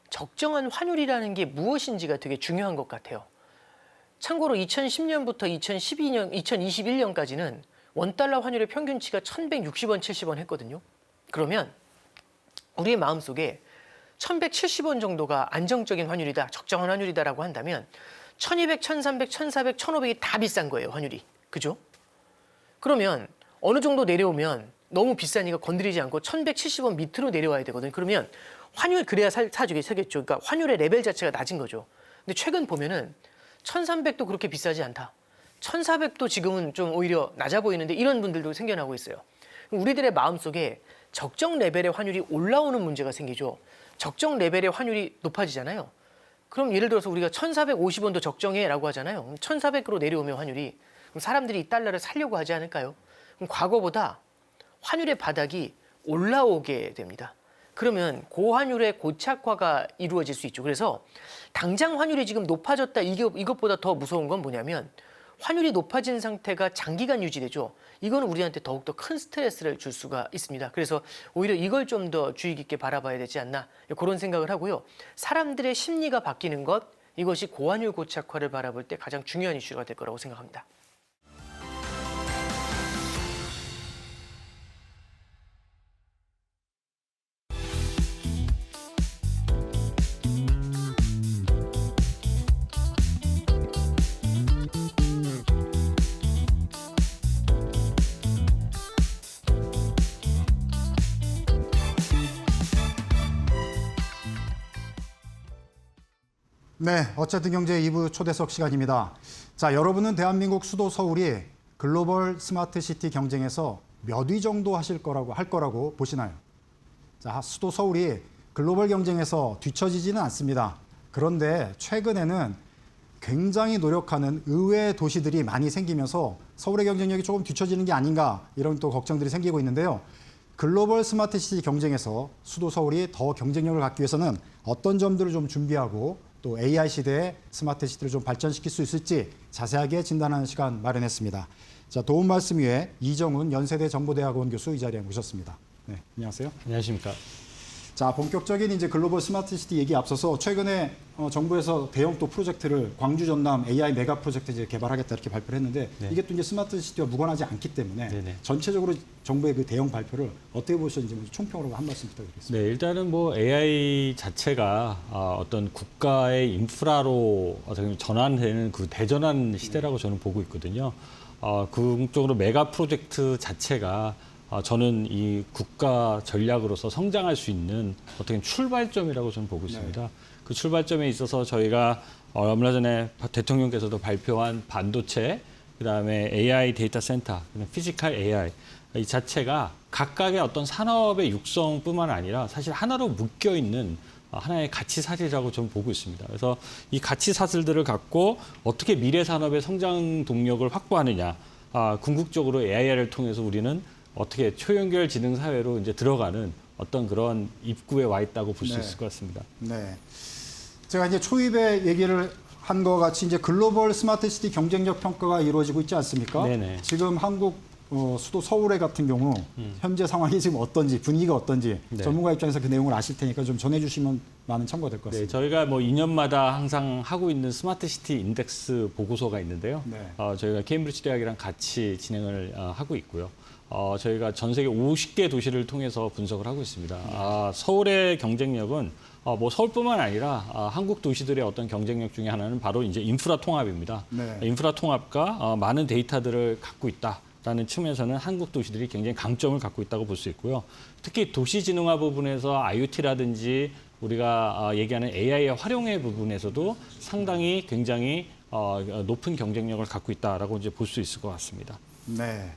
적정한 환율이라는 게 무엇인지가 되게 중요한 것 같아요. 참고로 2010년부터 2021년까지는 원달러 환율의 평균치가 1,160원, 70원 했거든요. 그러면 우리의 마음속에 1,170원 정도가 안정적인 환율이다, 적정한 환율이다라고 한다면 1,200, 1,300, 1,400, 1,500이 다 비싼 거예요, 환율이. 그죠? 그러면 어느 정도 내려오면 너무 비싸니까 건드리지 않고 1,170원 밑으로 내려와야 되거든요. 그러면 환율 그래야 사주기 세겠죠. 그러니까 환율의 레벨 자체가 낮은 거죠. 근데 최근 보면은 1,300도 그렇게 비싸지 않다. 1,400도 지금은 좀 오히려 낮아 보이는데, 이런 분들도 생겨나고 있어요. 우리들의 마음속에 적정 레벨의 환율이 올라오는 문제가 생기죠. 적정 레벨의 환율이 높아지잖아요. 그럼 예를 들어서 우리가 1,450원도 적정해라고 하잖아요. 1,400으로 내려오면 환율이, 그럼 사람들이 이 달러를 사려고 하지 않을까요? 그럼 과거보다 환율의 바닥이 올라오게 됩니다. 그러면 고환율의 고착화가 이루어질 수 있죠. 그래서 당장 환율이 지금 높아졌다, 이것보다 더 무서운 건 뭐냐면 환율이 높아진 상태가 장기간 유지되죠. 이거는 우리한테 더욱더 큰 스트레스를 줄 수가 있습니다. 그래서 오히려 이걸 좀 더 주의 깊게 바라봐야 되지 않나 그런 생각을 하고요. 사람들의 심리가 바뀌는 것, 이것이 고환율 고착화를 바라볼 때 가장 중요한 이슈가 될 거라고 생각합니다. 네, 어쨌든 경제 2부 초대석 시간입니다. 자, 여러분은 대한민국 수도 서울이 글로벌 스마트 시티 경쟁에서 몇 위 정도 할 거라고 보시나요? 자, 수도 서울이 글로벌 경쟁에서 뒤처지지는 않습니다. 그런데 최근에는 굉장히 노력하는 의외의 도시들이 많이 생기면서 서울의 경쟁력이 조금 뒤처지는 게 아닌가 이런 또 걱정들이 생기고 있는데요. 글로벌 스마트 시티 경쟁에서 수도 서울이 더 경쟁력을 갖기 위해서는 어떤 점들을 좀 준비하고 또 AI 시대의 스마트 시티를 좀 발전시킬 수 있을지 자세하게 진단하는 시간 마련했습니다. 자, 도움 말씀 위해 이정훈 연세대 정보대학원 교수 이 자리에 모셨습니다. 네, 안녕하세요. 안녕하십니까. 자, 본격적인 이제 글로벌 스마트 시티 얘기 앞서서 최근에 정부에서 대형 또 프로젝트를 광주 전남 AI 메가 프로젝트 이제 개발하겠다 이렇게 발표를 했는데 네. 이게 또 이제 스마트 시티와 무관하지 않기 때문에 네네. 전체적으로 정부의 그 대형 발표를 어떻게 보셨는지 총평으로 한 말씀 부탁드리겠습니다. 네, 일단은 뭐 AI 자체가 어떤 국가의 인프라로 어떻게 보면 전환되는 그 대전환 시대라고 저는 보고 있거든요. 궁극적으로 메가 프로젝트 자체가 저는 이 국가 전략으로서 성장할 수 있는 어떻게 출발점이라고 저는 보고 있습니다. 네. 그 출발점에 있어서 저희가 얼마 전에 대통령께서도 발표한 반도체, 그다음에 AI 데이터 센터, 피지컬 AI 이 자체가 각각의 어떤 산업의 육성뿐만 아니라 사실 하나로 묶여 있는 하나의 가치 사슬이라고 저는 보고 있습니다. 그래서 이 가치 사슬들을 갖고 어떻게 미래 산업의 성장 동력을 확보하느냐, 궁극적으로 AI를 통해서 우리는 어떻게 초연결 지능 사회로 이제 들어가는 어떤 그런 입구에 와 있다고 볼 수 네. 있을 것 같습니다. 네. 제가 이제 초입에 얘기를 한 것 같이 이제 글로벌 스마트 시티 경쟁력 평가가 이루어지고 있지 않습니까? 네네. 지금 한국 수도 서울의 같은 경우 현재 상황이 지금 어떤지 분위기가 어떤지 네. 전문가 입장에서 그 내용을 아실 테니까 좀 전해주시면 많은 참고가 될 것 네, 같습니다. 저희가 뭐 2년마다 항상 하고 있는 스마트 시티 인덱스 보고서가 있는데요. 네. 저희가 케임브리지 대학이랑 같이 진행을 하고 있고요. 저희가 전 세계 50개 도시를 통해서 분석을 하고 있습니다. 서울의 경쟁력은 뭐 서울뿐만 아니라 한국 도시들의 어떤 경쟁력 중에 하나는 바로 이제 인프라 통합입니다. 네. 인프라 통합과 많은 데이터들을 갖고 있다라는 측면에서는 한국 도시들이 굉장히 강점을 갖고 있다고 볼 수 있고요. 특히 도시지능화 부분에서 IoT라든지 우리가 얘기하는 AI의 활용의 부분에서도 상당히 굉장히 높은 경쟁력을 갖고 있다라고 이제 볼 수 있을 것 같습니다. 네.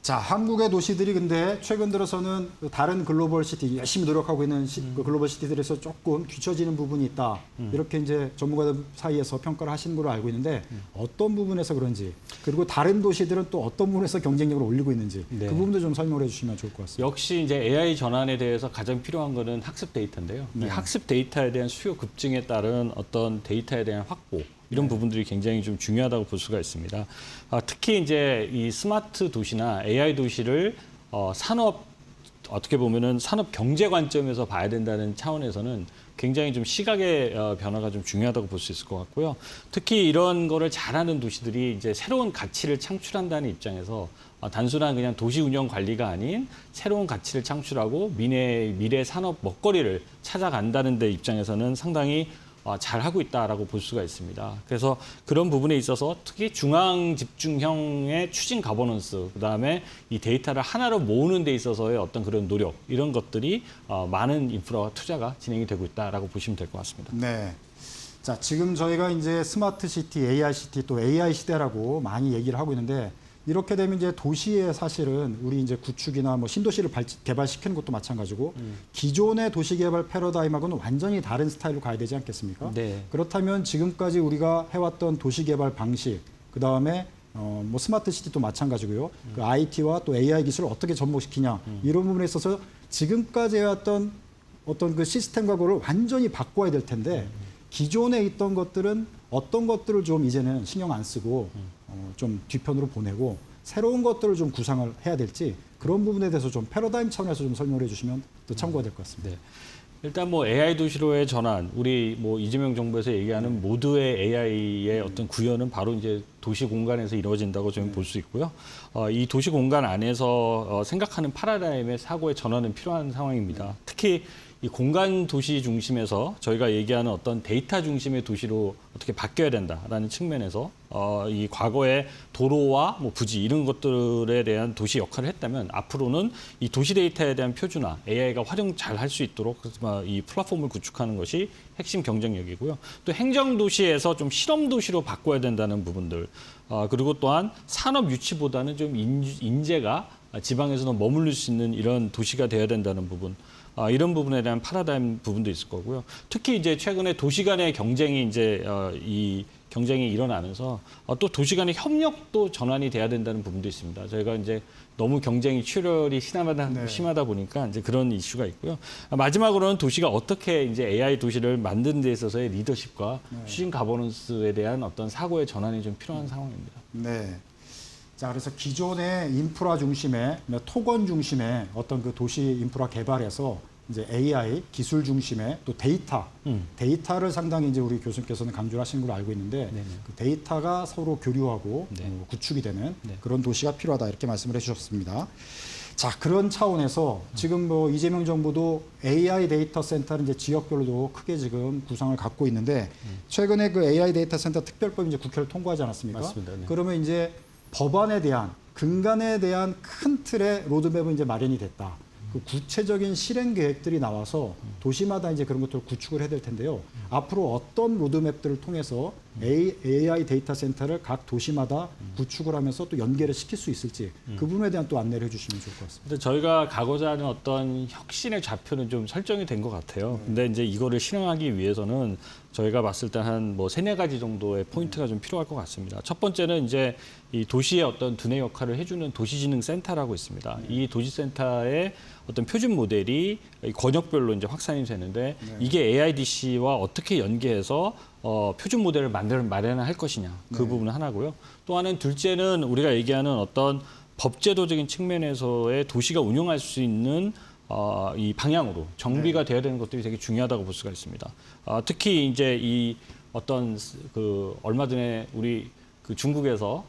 자, 한국의 도시들이 근데 최근 들어서는 다른 글로벌 시티, 열심히 노력하고 있는 그 글로벌 시티들에서 조금 뒤처지는 부분이 있다. 이렇게 이제 전문가들 사이에서 평가를 하시는 걸로 알고 있는데 어떤 부분에서 그런지, 그리고 다른 도시들은 또 어떤 부분에서 경쟁력을 올리고 있는지 네. 그 부분도 좀 설명을 해주시면 좋을 것 같습니다. 역시 이제 AI 전환에 대해서 가장 필요한 거는 학습 데이터인데요. 네. 이 학습 데이터에 대한 수요 급증에 따른 어떤 데이터에 대한 확보, 이런 부분들이 굉장히 좀 중요하다고 볼 수가 있습니다. 특히 이제 이 스마트 도시나 AI 도시를 산업 어떻게 보면은 산업 경제 관점에서 봐야 된다는 차원에서는 굉장히 좀 시각의 변화가 좀 중요하다고 볼 수 있을 것 같고요. 특히 이런 거를 잘하는 도시들이 이제 새로운 가치를 창출한다는 입장에서 단순한 그냥 도시 운영 관리가 아닌 새로운 가치를 창출하고 미래 산업 먹거리를 찾아간다는 데 입장에서는 상당히 잘 하고 있다라고 볼 수가 있습니다. 그래서 그런 부분에 있어서 특히 중앙 집중형의 추진 가버넌스, 그다음에 이 데이터를 하나로 모으는 데 있어서의 어떤 그런 노력, 이런 것들이 많은 인프라와 투자가 진행이 되고 있다라고 보시면 될 것 같습니다. 네. 자, 지금 저희가 이제 스마트 시티, AI 시티 또 AI 시대라고 많이 얘기를 하고 있는데 이렇게 되면 이제 도시에 사실은 우리 이제 구축이나 뭐 신도시를 개발시키는 것도 마찬가지고 기존의 도시 개발 패러다임하고는 완전히 다른 스타일로 가야 되지 않겠습니까? 네. 그렇다면 지금까지 우리가 해왔던 도시 개발 방식, 그 다음에 뭐 스마트 시티도 마찬가지고요. 그 IT와 또 AI 기술을 어떻게 접목시키냐 이런 부분에 있어서 지금까지 해왔던 어떤 그 시스템과 그걸 완전히 바꿔야 될 텐데 기존에 있던 것들은 어떤 것들을 좀 이제는 신경 안 쓰고 좀 뒤편으로 보내고 새로운 것들을 좀 구상을 해야 될지 그런 부분에 대해서 좀 패러다임 차원에서 좀 설명을 해주시면 또 참고가 될 것 같습니다. 네. 일단 뭐 AI 도시로의 전환, 우리 뭐 이재명 정부에서 얘기하는 모두의 AI의 어떤 구현은 바로 이제 도시 공간에서 이루어진다고 저는 볼 수 있고요. 이 도시 공간 안에서 생각하는 파라다임의 사고의 전환은 필요한 상황입니다. 특히 이 공간 도시 중심에서 저희가 얘기하는 어떤 데이터 중심의 도시로 어떻게 바뀌어야 된다라는 측면에서 이 과거의 도로와 뭐 부지 이런 것들에 대한 도시 역할을 했다면 앞으로는 이 도시 데이터에 대한 표준화, AI가 활용 잘 할 수 있도록 이 플랫폼을 구축하는 것이 핵심 경쟁력이고요. 또 행정 도시에서 좀 실험 도시로 바꿔야 된다는 부분들, 그리고 또한 산업 유치보다는 좀 인재가 지방에서는 머무를 수 있는 이런 도시가 되어야 된다는 부분. 이런 부분에 대한 파라다임 부분도 있을 거고요. 특히 이제 최근에 도시 간의 경쟁이 이제 이 경쟁이 일어나면서 또 도시 간의 협력도 전환이 돼야 된다는 부분도 있습니다. 저희가 이제 너무 경쟁이 출혈이 심하다 보니까 이제 그런 이슈가 있고요. 마지막으로는 도시가 어떻게 이제 AI 도시를 만드는 데 있어서의 리더십과 추진 가버넌스에 대한 어떤 사고의 전환이 좀 필요한 상황입니다. 네. 자, 그래서 기존의 인프라 중심의 토건 중심의 어떤 그 도시 인프라 개발에서 이제 AI 기술 중심의 또 데이터를 상당히 이제 우리 교수님께서는 강조를 하시는 걸로 알고 있는데 그 데이터가 서로 교류하고 구축이 되는 그런 도시가 필요하다 이렇게 말씀을 해주셨습니다. 자, 그런 차원에서 지금 뭐 이재명 정부도 AI 데이터 센터를 이제 지역별로도 크게 지금 구상을 갖고 있는데 최근에 그 AI 데이터 센터 특별법이 이제 국회를 통과하지 않았습니까? 맞습니다. 네. 그러면 이제 법안에 대한 근간에 대한 큰 틀의 로드맵은 이제 마련이 됐다. 그 구체적인 실행 계획들이 나와서 도시마다 이제 그런 것들을 구축을 해야 될 텐데요. 앞으로 어떤 로드맵들을 통해서 AI 데이터 센터를 각 도시마다 구축을 하면서 또 연계를 시킬 수 있을지 그 부분에 대한 또 안내를 해주시면 좋을 것 같습니다. 근데 저희가 가고자 하는 어떤 혁신의 좌표는 좀 설정이 된 것 같아요. 근데 이제 이거를 실행하기 위해서는 저희가 봤을 때 한 뭐 3-4가지 정도의 포인트가 좀 필요할 것 같습니다. 첫 번째는 이제 이 도시의 어떤 두뇌 역할을 해주는 도시지능센터라고 있습니다. 이 도시센터의 어떤 표준 모델이 권역별로 이제 확산이 되는데 이게 AIDC와 어떻게 연계해서 표준 모델을 마련할 것이냐 그 부분은 하나고요. 또 하나는 둘째는 우리가 얘기하는 어떤 법제도적인 측면에서의 도시가 운영할 수 있는 이 방향으로 정비가 돼야 되는 것들이 되게 중요하다고 볼 수가 있습니다. 특히 이제 이 어떤 그 얼마 전에 우리 그 중국에서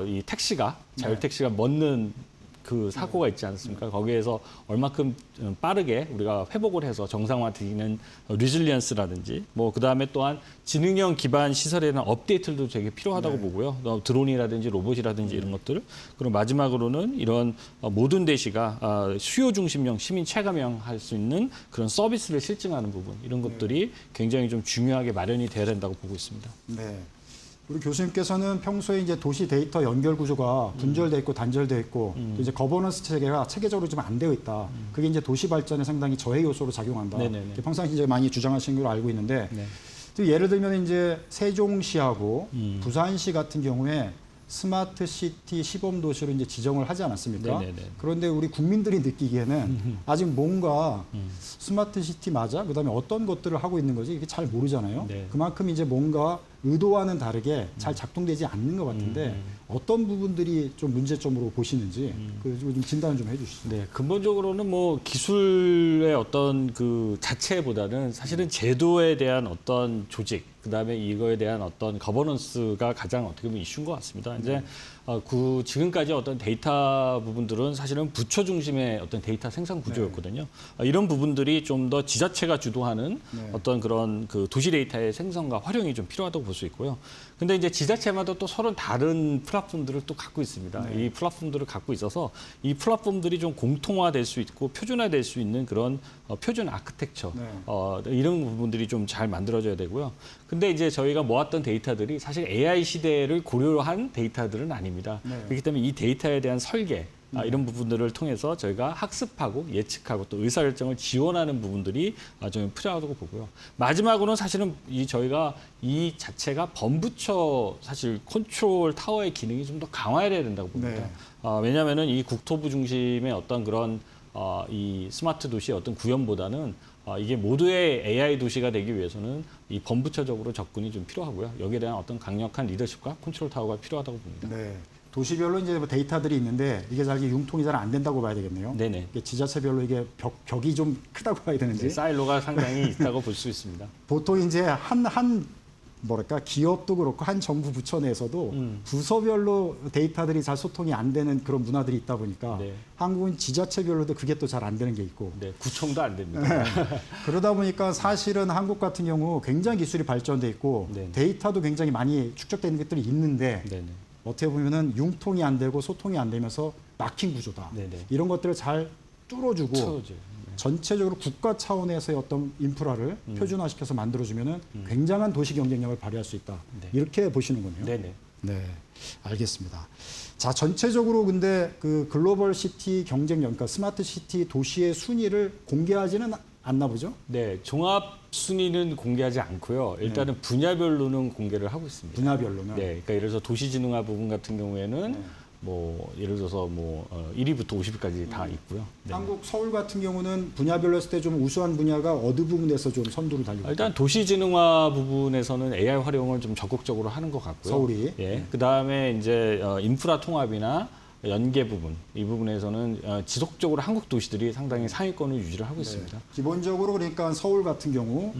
이 택시가 자율 택시가 멎는 그 사고가 있지 않습니까? 거기에서 얼마큼 빠르게 우리가 회복을 해서 정상화되는 리질리언스라든지 뭐 그다음에 또한 지능형 기반 시설에 대한 업데이트도 되게 필요하다고 보고요. 드론이라든지 로봇이라든지 이런 것들. 그리고 마지막으로는 이런 모든 대시가 수요 중심형 시민 체감형 할 수 있는 그런 서비스를 실증하는 부분 이런 것들이 굉장히 좀 중요하게 마련이 돼야 된다고 보고 있습니다. 네. 우리 교수님께서는 평소에 이제 도시 데이터 연결 구조가 분절돼 있고 단절돼 있고 또 이제 거버넌스 체계가 체계적으로 좀 안 되어 있다. 그게 이제 도시 발전에 상당히 저해 요소로 작용한다. 평상시 이제 많이 주장하시는 걸로 알고 있는데 예를 들면 이제 세종시하고 부산시 같은 경우에 스마트 시티 시범 도시로 이제 지정을 하지 않았습니까? 그런데 우리 국민들이 느끼기에는 아직 뭔가 스마트 시티 맞아? 그다음에 어떤 것들을 하고 있는 거지? 이게 잘 모르잖아요. 그만큼 이제 뭔가 의도와는 다르게 잘 작동되지 않는 것 같은데 어떤 부분들이 좀 문제점으로 보시는지 좀 진단을 좀 해주시죠. 네, 근본적으로는 뭐 기술의 어떤 그 자체보다는 사실은 제도에 대한 어떤 조직, 그다음에 이거에 대한 어떤 거버넌스가 가장 어떻게 보면 이슈인 것 같습니다. 이제 지금까지 어떤 데이터 부분들은 사실은 부처 중심의 어떤 데이터 생산 구조였거든요. 이런 부분들이 좀 더 지자체가 주도하는 어떤 그런 그 도시 데이터의 생성과 활용이 좀 필요하다고 볼 수 있고요. 근데 이제 지자체마다 또 서로 다른 플랫폼들을 또 갖고 있습니다. 이 플랫폼들을 갖고 있어서 이 플랫폼들이 좀 공통화될 수 있고 표준화될 수 있는 그런 표준 아키텍처 이런 부분들이 좀 잘 만들어져야 되고요. 근데 이제 저희가 모았던 데이터들이 사실 AI 시대를 고려한 데이터들은 아닙니다. 그렇기 때문에 이 데이터에 대한 설계 이런 부분들을 통해서 저희가 학습하고 예측하고 또 의사결정을 지원하는 부분들이 좀 필요하다고 보고요. 마지막으로는 사실은 저희가 이 자체가 범부처 사실 컨트롤 타워의 기능이 좀 더 강화해야 된다고 봅니다. 왜냐하면은 이 국토부 중심의 어떤 그런 이 스마트 도시의 어떤 구현보다는 이게 모두의 AI 도시가 되기 위해서는 이 범부처적으로 접근이 좀 필요하고요. 여기에 대한 어떤 강력한 리더십과 컨트롤 타워가 필요하다고 봅니다. 네. 도시별로 이제 뭐 데이터들이 있는데 이게 잘 융통이 잘 안 된다고 봐야 되겠네요. 네네. 이게 지자체별로 이게 벽이 좀 크다고 봐야 되는지. 네, 사일로가 상당히 있다고 볼 수 있습니다. 보통 이제 한 뭐랄까 기업도 그렇고 한 정부 부처 내에서도 부서별로 데이터들이 잘 소통이 안 되는 그런 문화들이 있다 보니까 네. 한국은 지자체별로도 그게 또 잘 안 되는 게 있고 네, 구청도 안 됩니다. 그러다 보니까 사실은 한국 같은 경우 굉장히 기술이 발전돼 있고 네. 데이터도 굉장히 많이 축적되는 것들이 있는데 네네. 어떻게 보면은 융통이 안 되고 소통이 안 되면서 막힌 구조다. 네네. 이런 것들을 잘 뚫어주고 채워져요. 전체적으로 국가 차원에서의 어떤 인프라를 표준화시켜서 만들어주면은 굉장한 도시 경쟁력을 발휘할 수 있다. 네. 이렇게 보시는 거네요. 네네. 네, 알겠습니다. 자, 전체적으로 근데 그 글로벌 시티 경쟁력, 그러니까 스마트 시티 도시의 순위를 공개하지는 않나 보죠? 네, 종합 순위는 공개하지 않고요. 일단은 분야별로는 공개를 하고 있습니다. 분야별로는. 네, 그러니까 예를 들어서 도시진흥화 부분 같은 경우에는 뭐 예를 들어서 뭐 1위부터 50위까지 다 있고요. 네. 한국 서울 같은 경우는 분야별로 했을 때 좀 우수한 분야가 어느 부분에서 좀 선두를 달리고 일단 도시진흥화 부분에서는 AI 활용을 좀 적극적으로 하는 것 같고요. 서울이. 예. 그다음에 이제 인프라 통합이나 연계 부분 이 부분에서는 지속적으로 한국 도시들이 상당히 상위권을 유지를 하고 있습니다. 기본적으로 그러니까 서울 같은 경우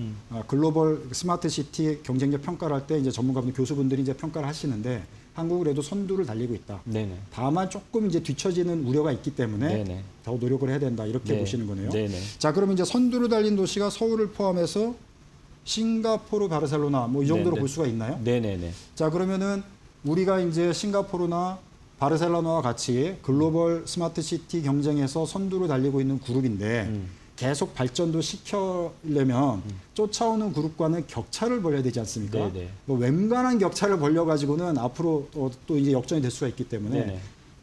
글로벌 스마트 시티 경쟁력 평가를 할 때 이제 전문가분 교수분들이 이제 평가를 하시는데 한국은 그래도 선두를 달리고 있다. 네네. 다만 조금 이제 뒤처지는 우려가 있기 때문에 네네. 더 노력을 해야 된다 이렇게 네. 보시는 거네요. 네네. 자, 그러면 이제 선두를 달린 도시가 서울을 포함해서 싱가포르, 바르셀로나 뭐 이 정도로 네네. 볼 수가 있나요? 네네네. 자, 그러면은 우리가 이제 싱가포르나 바르셀로나와 같이 글로벌 스마트 시티 경쟁에서 선두를 달리고 있는 그룹인데 계속 발전도 시키려면 쫓아오는 그룹과는 격차를 벌여야 되지 않습니까? 네네. 뭐 웬만한 격차를 벌려가지고는 앞으로 또 이제 역전이 될 수가 있기 때문에 네네.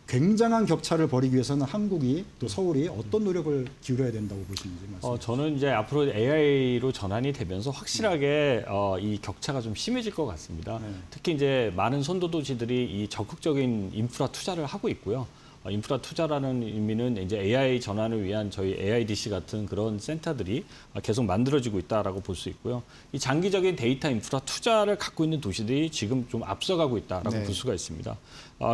굉장한 격차를 벌이기 위해서는 한국이 또 서울이 어떤 노력을 기울여야 된다고 보시는지 말씀. 저는 이제 앞으로 AI로 전환이 되면서 확실하게 이 격차가 좀 심해질 것 같습니다. 네. 특히 이제 많은 선도 도시들이 이 적극적인 인프라 투자를 하고 있고요. 인프라 투자라는 의미는 이제 AI 전환을 위한 저희 AIDC 같은 그런 센터들이 계속 만들어지고 있다라고 볼 수 있고요. 이 장기적인 데이터 인프라 투자를 갖고 있는 도시들이 지금 좀 앞서가고 있다라고 네. 볼 수가 있습니다.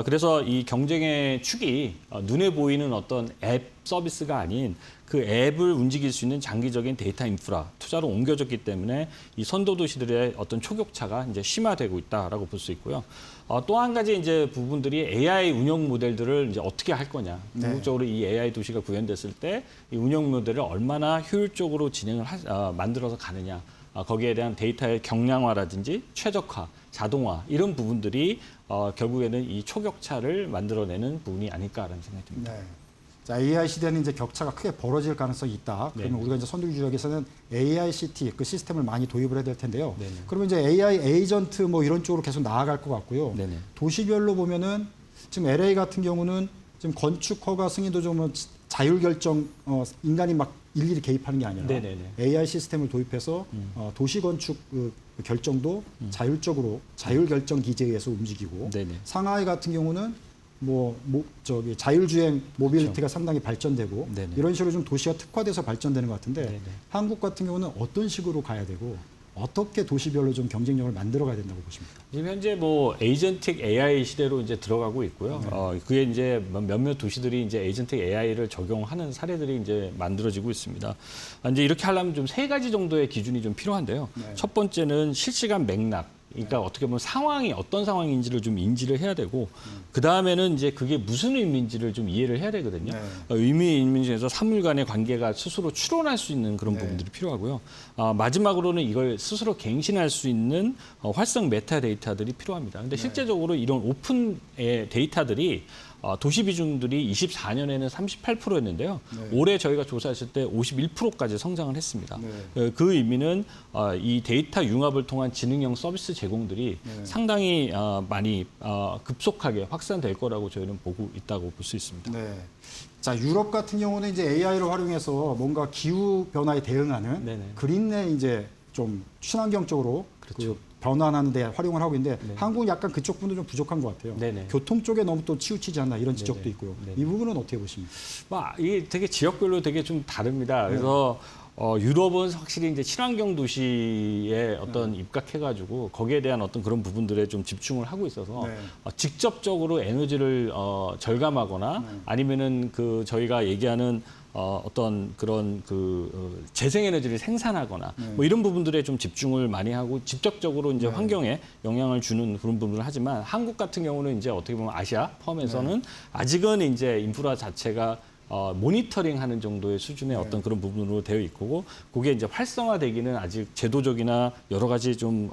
그래서 이 경쟁의 축이 눈에 보이는 어떤 앱 서비스가 아닌 그 앱을 움직일 수 있는 장기적인 데이터 인프라 투자로 옮겨졌기 때문에 이 선도 도시들의 어떤 초격차가 이제 심화되고 있다라고 볼 수 있고요. 또 한 가지 이제 부분들이 AI 운영 모델들을 이제 어떻게 할 거냐. 네. 궁극적으로 이 AI 도시가 구현됐을 때 이 운영 모델을 얼마나 효율적으로 만들어서 가느냐. 거기에 대한 데이터의 경량화라든지 최적화, 자동화 이런 부분들이 결국에는 이 초격차를 만들어내는 부분이 아닐까라는 생각이 듭니다. 네. 자, AI 시대는 이제 격차가 크게 벌어질 가능성이 있다. 그러면 네. 우리가 이제 선두 지역에서는 AI 시티 그 시스템을 많이 도입을 해야 될 텐데요. 네네. 그러면 이제 AI 에이전트 뭐 이런 쪽으로 계속 나아갈 것 같고요. 네네. 도시별로 보면은 지금 LA 같은 경우는 지금 건축 허가 승인도 좀 자율 결정 인간이 막 일일이 개입하는 게 아니라 네네네. AI 시스템을 도입해서 도시 건축 그 결정도 자율적으로 자율 결정 기제에 의해서 움직이고 네네. 상하이 같은 경우는 저기 자율주행 모빌리티가 그렇죠. 상당히 발전되고 네네. 이런 식으로 좀 도시가 특화돼서 발전되는 것 같은데 네네. 한국 같은 경우는 어떤 식으로 가야 되고 어떻게 도시별로 좀 경쟁력을 만들어 가야 된다고 보십니까? 지금 현재 뭐 에이전틱 AI 시대로 이제 들어가고 있고요. 그게 이제 몇몇 도시들이 이제 에이전틱 AI를 적용하는 사례들이 이제 만들어지고 있습니다. 이제 이렇게 하려면 좀 3가지 정도의 기준이 좀 필요한데요. 네. 첫 번째는 실시간 맥락. 그러니까 어떻게 보면 상황이 어떤 상황인지를 좀 인지를 해야 되고 그 다음에는 이제 그게 무슨 의미인지를 좀 이해를 해야 되거든요. 네. 의미 중에서 사물 간의 관계가 스스로 추론할 수 있는 그런 네. 부분들이 필요하고요. 마지막으로는 이걸 스스로 갱신할 수 있는 활성 메타 데이터들이 필요합니다. 근데 실제적으로 이런 오픈의 데이터들이 도시 비중들이 24년에는 38%였는데요. 네. 올해 저희가 조사했을 때 51%까지 성장을 했습니다. 네. 그 의미는 이 데이터 융합을 통한 지능형 서비스 제공들이 네. 상당히 많이 급속하게 확산될 거라고 저희는 보고 있다고 볼 수 있습니다. 네. 자, 유럽 같은 경우는 이제 AI를 활용해서 뭔가 기후 변화에 대응하는 네네. 그린에 이제 좀 친환경 쪽으로 그렇죠. 변환하는 데 활용을 하고 있는데 한국은 약간 그쪽 부분도 좀 부족한 것 같아요. 네네. 교통 쪽에 너무 또 치우치지 않나 이런 지적도 네네. 있고요. 네네. 이 부분은 어떻게 보십니까? 이게 되게 지역별로 되게 좀 다릅니다. 그래서 유럽은 확실히 이제 친환경 도시에 어떤 입각해가지고 거기에 대한 어떤 그런 부분들에 좀 집중을 하고 있어서 네. 직접적으로 에너지를 절감하거나 아니면은 그 저희가 얘기하는 어떤 그런 재생에너지를 생산하거나 뭐 이런 부분들에 좀 집중을 많이 하고 직접적으로 이제 환경에 영향을 주는 그런 부분을 하지만 한국 같은 경우는 이제 어떻게 보면 아시아 포함해서는 아직은 이제 인프라 자체가 모니터링하는 정도의 수준의 어떤 그런 부분으로 되어 있고 그게 이제 활성화되기는 아직 제도적이나 여러 가지 좀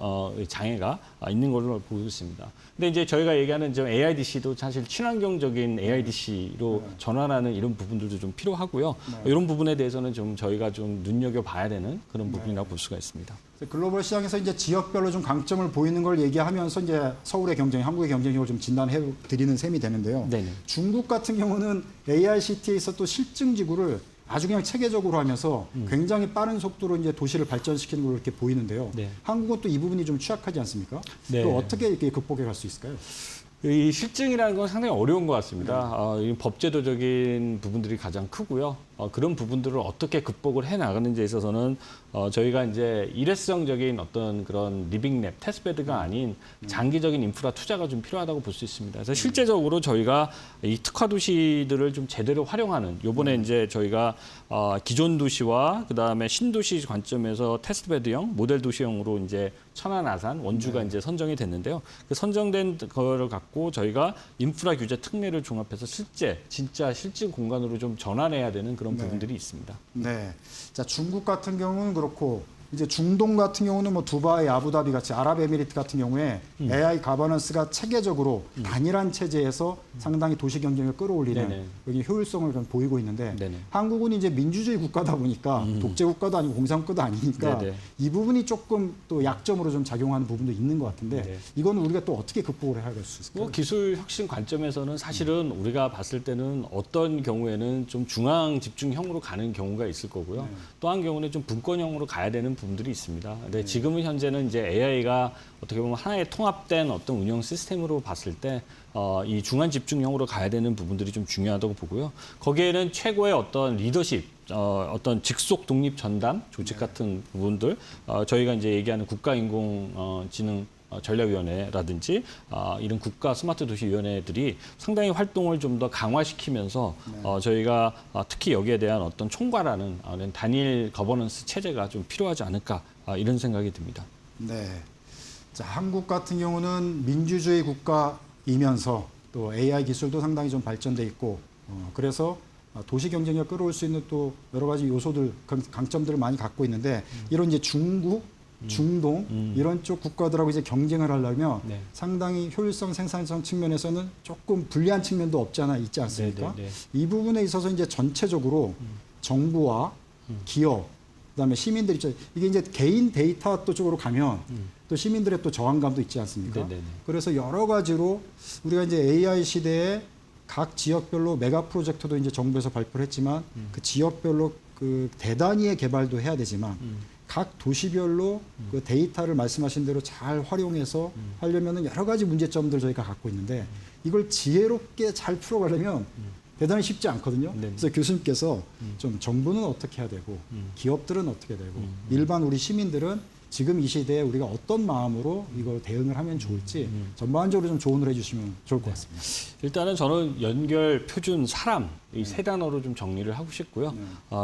장애가 있는 걸로 보고 있습니다. 근데 이제 저희가 얘기하는 좀 AIDC도 사실 친환경적인 AIDC로 전환하는 이런 부분들도 좀 필요하고요. 이런 부분에 대해서는 좀 저희가 좀 눈여겨봐야 되는 그런 부분이라고 볼 수가 있습니다. 글로벌 시장에서 이제 지역별로 좀 강점을 보이는 걸 얘기하면서 이제 서울의 경쟁, 한국의 경쟁력을 좀 진단해 드리는 셈이 되는데요. 네네. 중국 같은 경우는 AICT에서 또 실증 지구를 아주 그냥 체계적으로 하면서 굉장히 빠른 속도로 이제 도시를 발전시키는 걸로 이렇게 보이는데요. 네. 한국은 또 이 부분이 좀 취약하지 않습니까? 네. 또 어떻게 이렇게 극복해 갈 수 있을까요? 이 실증이라는 건 상당히 어려운 것 같습니다. 이 법제도적인 부분들이 가장 크고요. 그런 부분들을 어떻게 극복을 해 나가는지에 있어서는 저희가 이제 일회성적인 어떤 그런 리빙랩, 테스트베드가 아닌 장기적인 인프라 투자가 좀 필요하다고 볼 수 있습니다. 그래서 실제적으로 저희가 이 특화 도시들을 좀 제대로 활용하는 요번에 이제 저희가 기존 도시와 그다음에 신도시 관점에서 테스트베드형, 모델 도시형으로 이제 천안, 아산, 원주가 이제 선정이 됐는데요. 그 선정된 거를 갖고 저희가 인프라 규제 특례를 종합해서 진짜 실질 공간으로 좀 전환해야 되는 그런 부분들이 있습니다. 네. 자, 중국 같은 경우는 그렇고 이제 중동 같은 경우는 뭐 두바이, 아부다비 같이 아랍에미리트 같은 경우에 AI 가버넌스가 체계적으로 단일한 체제에서 상당히 도시 경쟁을 끌어올리는 네네. 여기 효율성을 좀 보이고 있는데 네네. 한국은 이제 민주주의 국가다 보니까 독재 국가도 아니고 공산국가도 아니니까 네네. 이 부분이 조금 또 약점으로 좀 작용하는 부분도 있는 것 같은데 네. 이거는 우리가 또 어떻게 극복을 해야 될 수 있을까요? 뭐 기술 혁신 관점에서는 사실은 우리가 봤을 때는 어떤 경우에는 좀 중앙 집중형으로 가는 경우가 있을 거고요. 또 한 경우는 좀 분권형으로 가야 되는 부분들이 있습니다. 근데 지금은 현재는 이제 AI가 어떻게 보면 하나의 통합된 어떤 운영 시스템으로 봤을 때 이 중앙 집중형으로 가야 되는 부분들이 좀 중요하다고 보고요. 거기에는 최고의 어떤 리더십, 어떤 직속 독립 전담 조직 같은 부분들, 저희가 이제 얘기하는 국가인공지능 전략위원회라든지 이런 국가 스마트 도시 위원회들이 상당히 활동을 좀 더 강화시키면서 저희가 특히 여기에 대한 어떤 총괄하는 단일 거버넌스 체제가 좀 필요하지 않을까 이런 생각이 듭니다. 네. 자, 한국 같은 경우는 민주주의 국가이면서 또 AI 기술도 상당히 좀 발전돼 있고 그래서 도시 경쟁력을 끌어올 수 있는 또 여러 가지 요소들, 강점들을 많이 갖고 있는데 이런 이제 중국, 중동 이런 쪽 국가들하고 이제 경쟁을 하려면 네. 상당히 효율성, 생산성 측면에서는 조금 불리한 측면도 없지 않아 있지 않습니까? 네, 네, 네. 이 부분에 있어서 이제 전체적으로 정부와 기업, 그다음에 시민들 입장 이게 이제 개인 데이터 쪽으로 가면 또 시민들의 또 저항감도 있지 않습니까? 네, 네, 네. 그래서 여러 가지로 우리가 이제 AI 시대에 각 지역별로 메가 프로젝트도 이제 정부에서 발표를 했지만 그 지역별로 그 대단위의 개발도 해야 되지만 각 도시별로 그 데이터를 말씀하신 대로 잘 활용해서 하려면은 여러 가지 문제점들 저희가 갖고 있는데 이걸 지혜롭게 잘 풀어가려면 대단히 쉽지 않거든요. 네. 그래서 교수님께서 좀 정부는 어떻게 해야 되고 기업들은 어떻게 되고 일반 우리 시민들은 지금 이 시대에 우리가 어떤 마음으로 이걸 대응을 하면 좋을지 전반적으로 좀 조언을 해주시면 좋을 것 같습니다. 일단은 저는 연결, 표준, 사람 이 세 단어로 좀 정리를 하고 싶고요.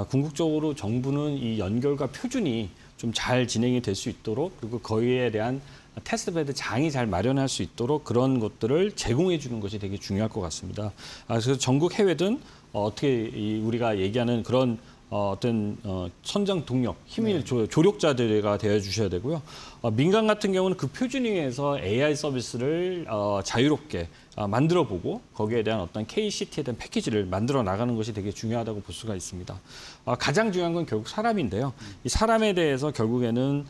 궁극적으로 정부는 이 연결과 표준이 좀 잘 진행이 될 수 있도록 그리고 거기에 대한 테스트베드 장이 잘 마련할 수 있도록 그런 것들을 제공해 주는 것이 되게 중요할 것 같습니다. 그래서 전국 해외든 어떻게 우리가 얘기하는 그런 어떤 선정 동력, 힘을 조력자들가 되어 주셔야 되고요. 민간 같은 경우는 그 표준 위에서 AI 서비스를 자유롭게 만들어보고 거기에 대한 어떤 KCT에 대한 패키지를 만들어 나가는 것이 되게 중요하다고 볼 수가 있습니다. 가장 중요한 건 결국 사람인데요. 이 사람에 대해서 결국에는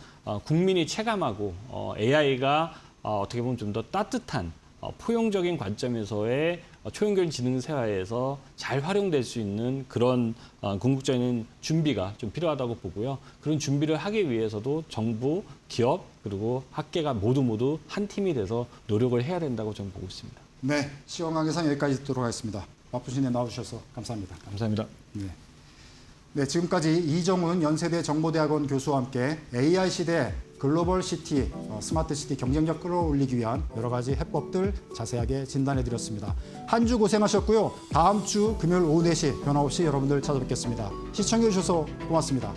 국민이 체감하고 AI가 어떻게 보면 좀 더 따뜻한 포용적인 관점에서의 초연결 지능 사회에서 잘 활용될 수 있는 그런 궁극적인 준비가 좀 필요하다고 보고요. 그런 준비를 하기 위해서도 정부, 기업 그리고 학계가 모두 한 팀이 돼서 노력을 해야 된다고 저는 보고 있습니다. 네, 시험관계상 여기까지 듣도록 하겠습니다. 바쁘신 데 나와주셔서 감사합니다. 감사합니다. 네, 지금까지 이정훈 연세대 정보대학원 교수와 함께 AI 시대 글로벌 시티, 스마트 시티 경쟁력 끌어올리기 위한 여러 가지 해법들 자세하게 진단해드렸습니다. 한 주 고생하셨고요. 다음 주 금요일 오후 4시 변함없이 여러분들 찾아뵙겠습니다. 시청해주셔서 고맙습니다.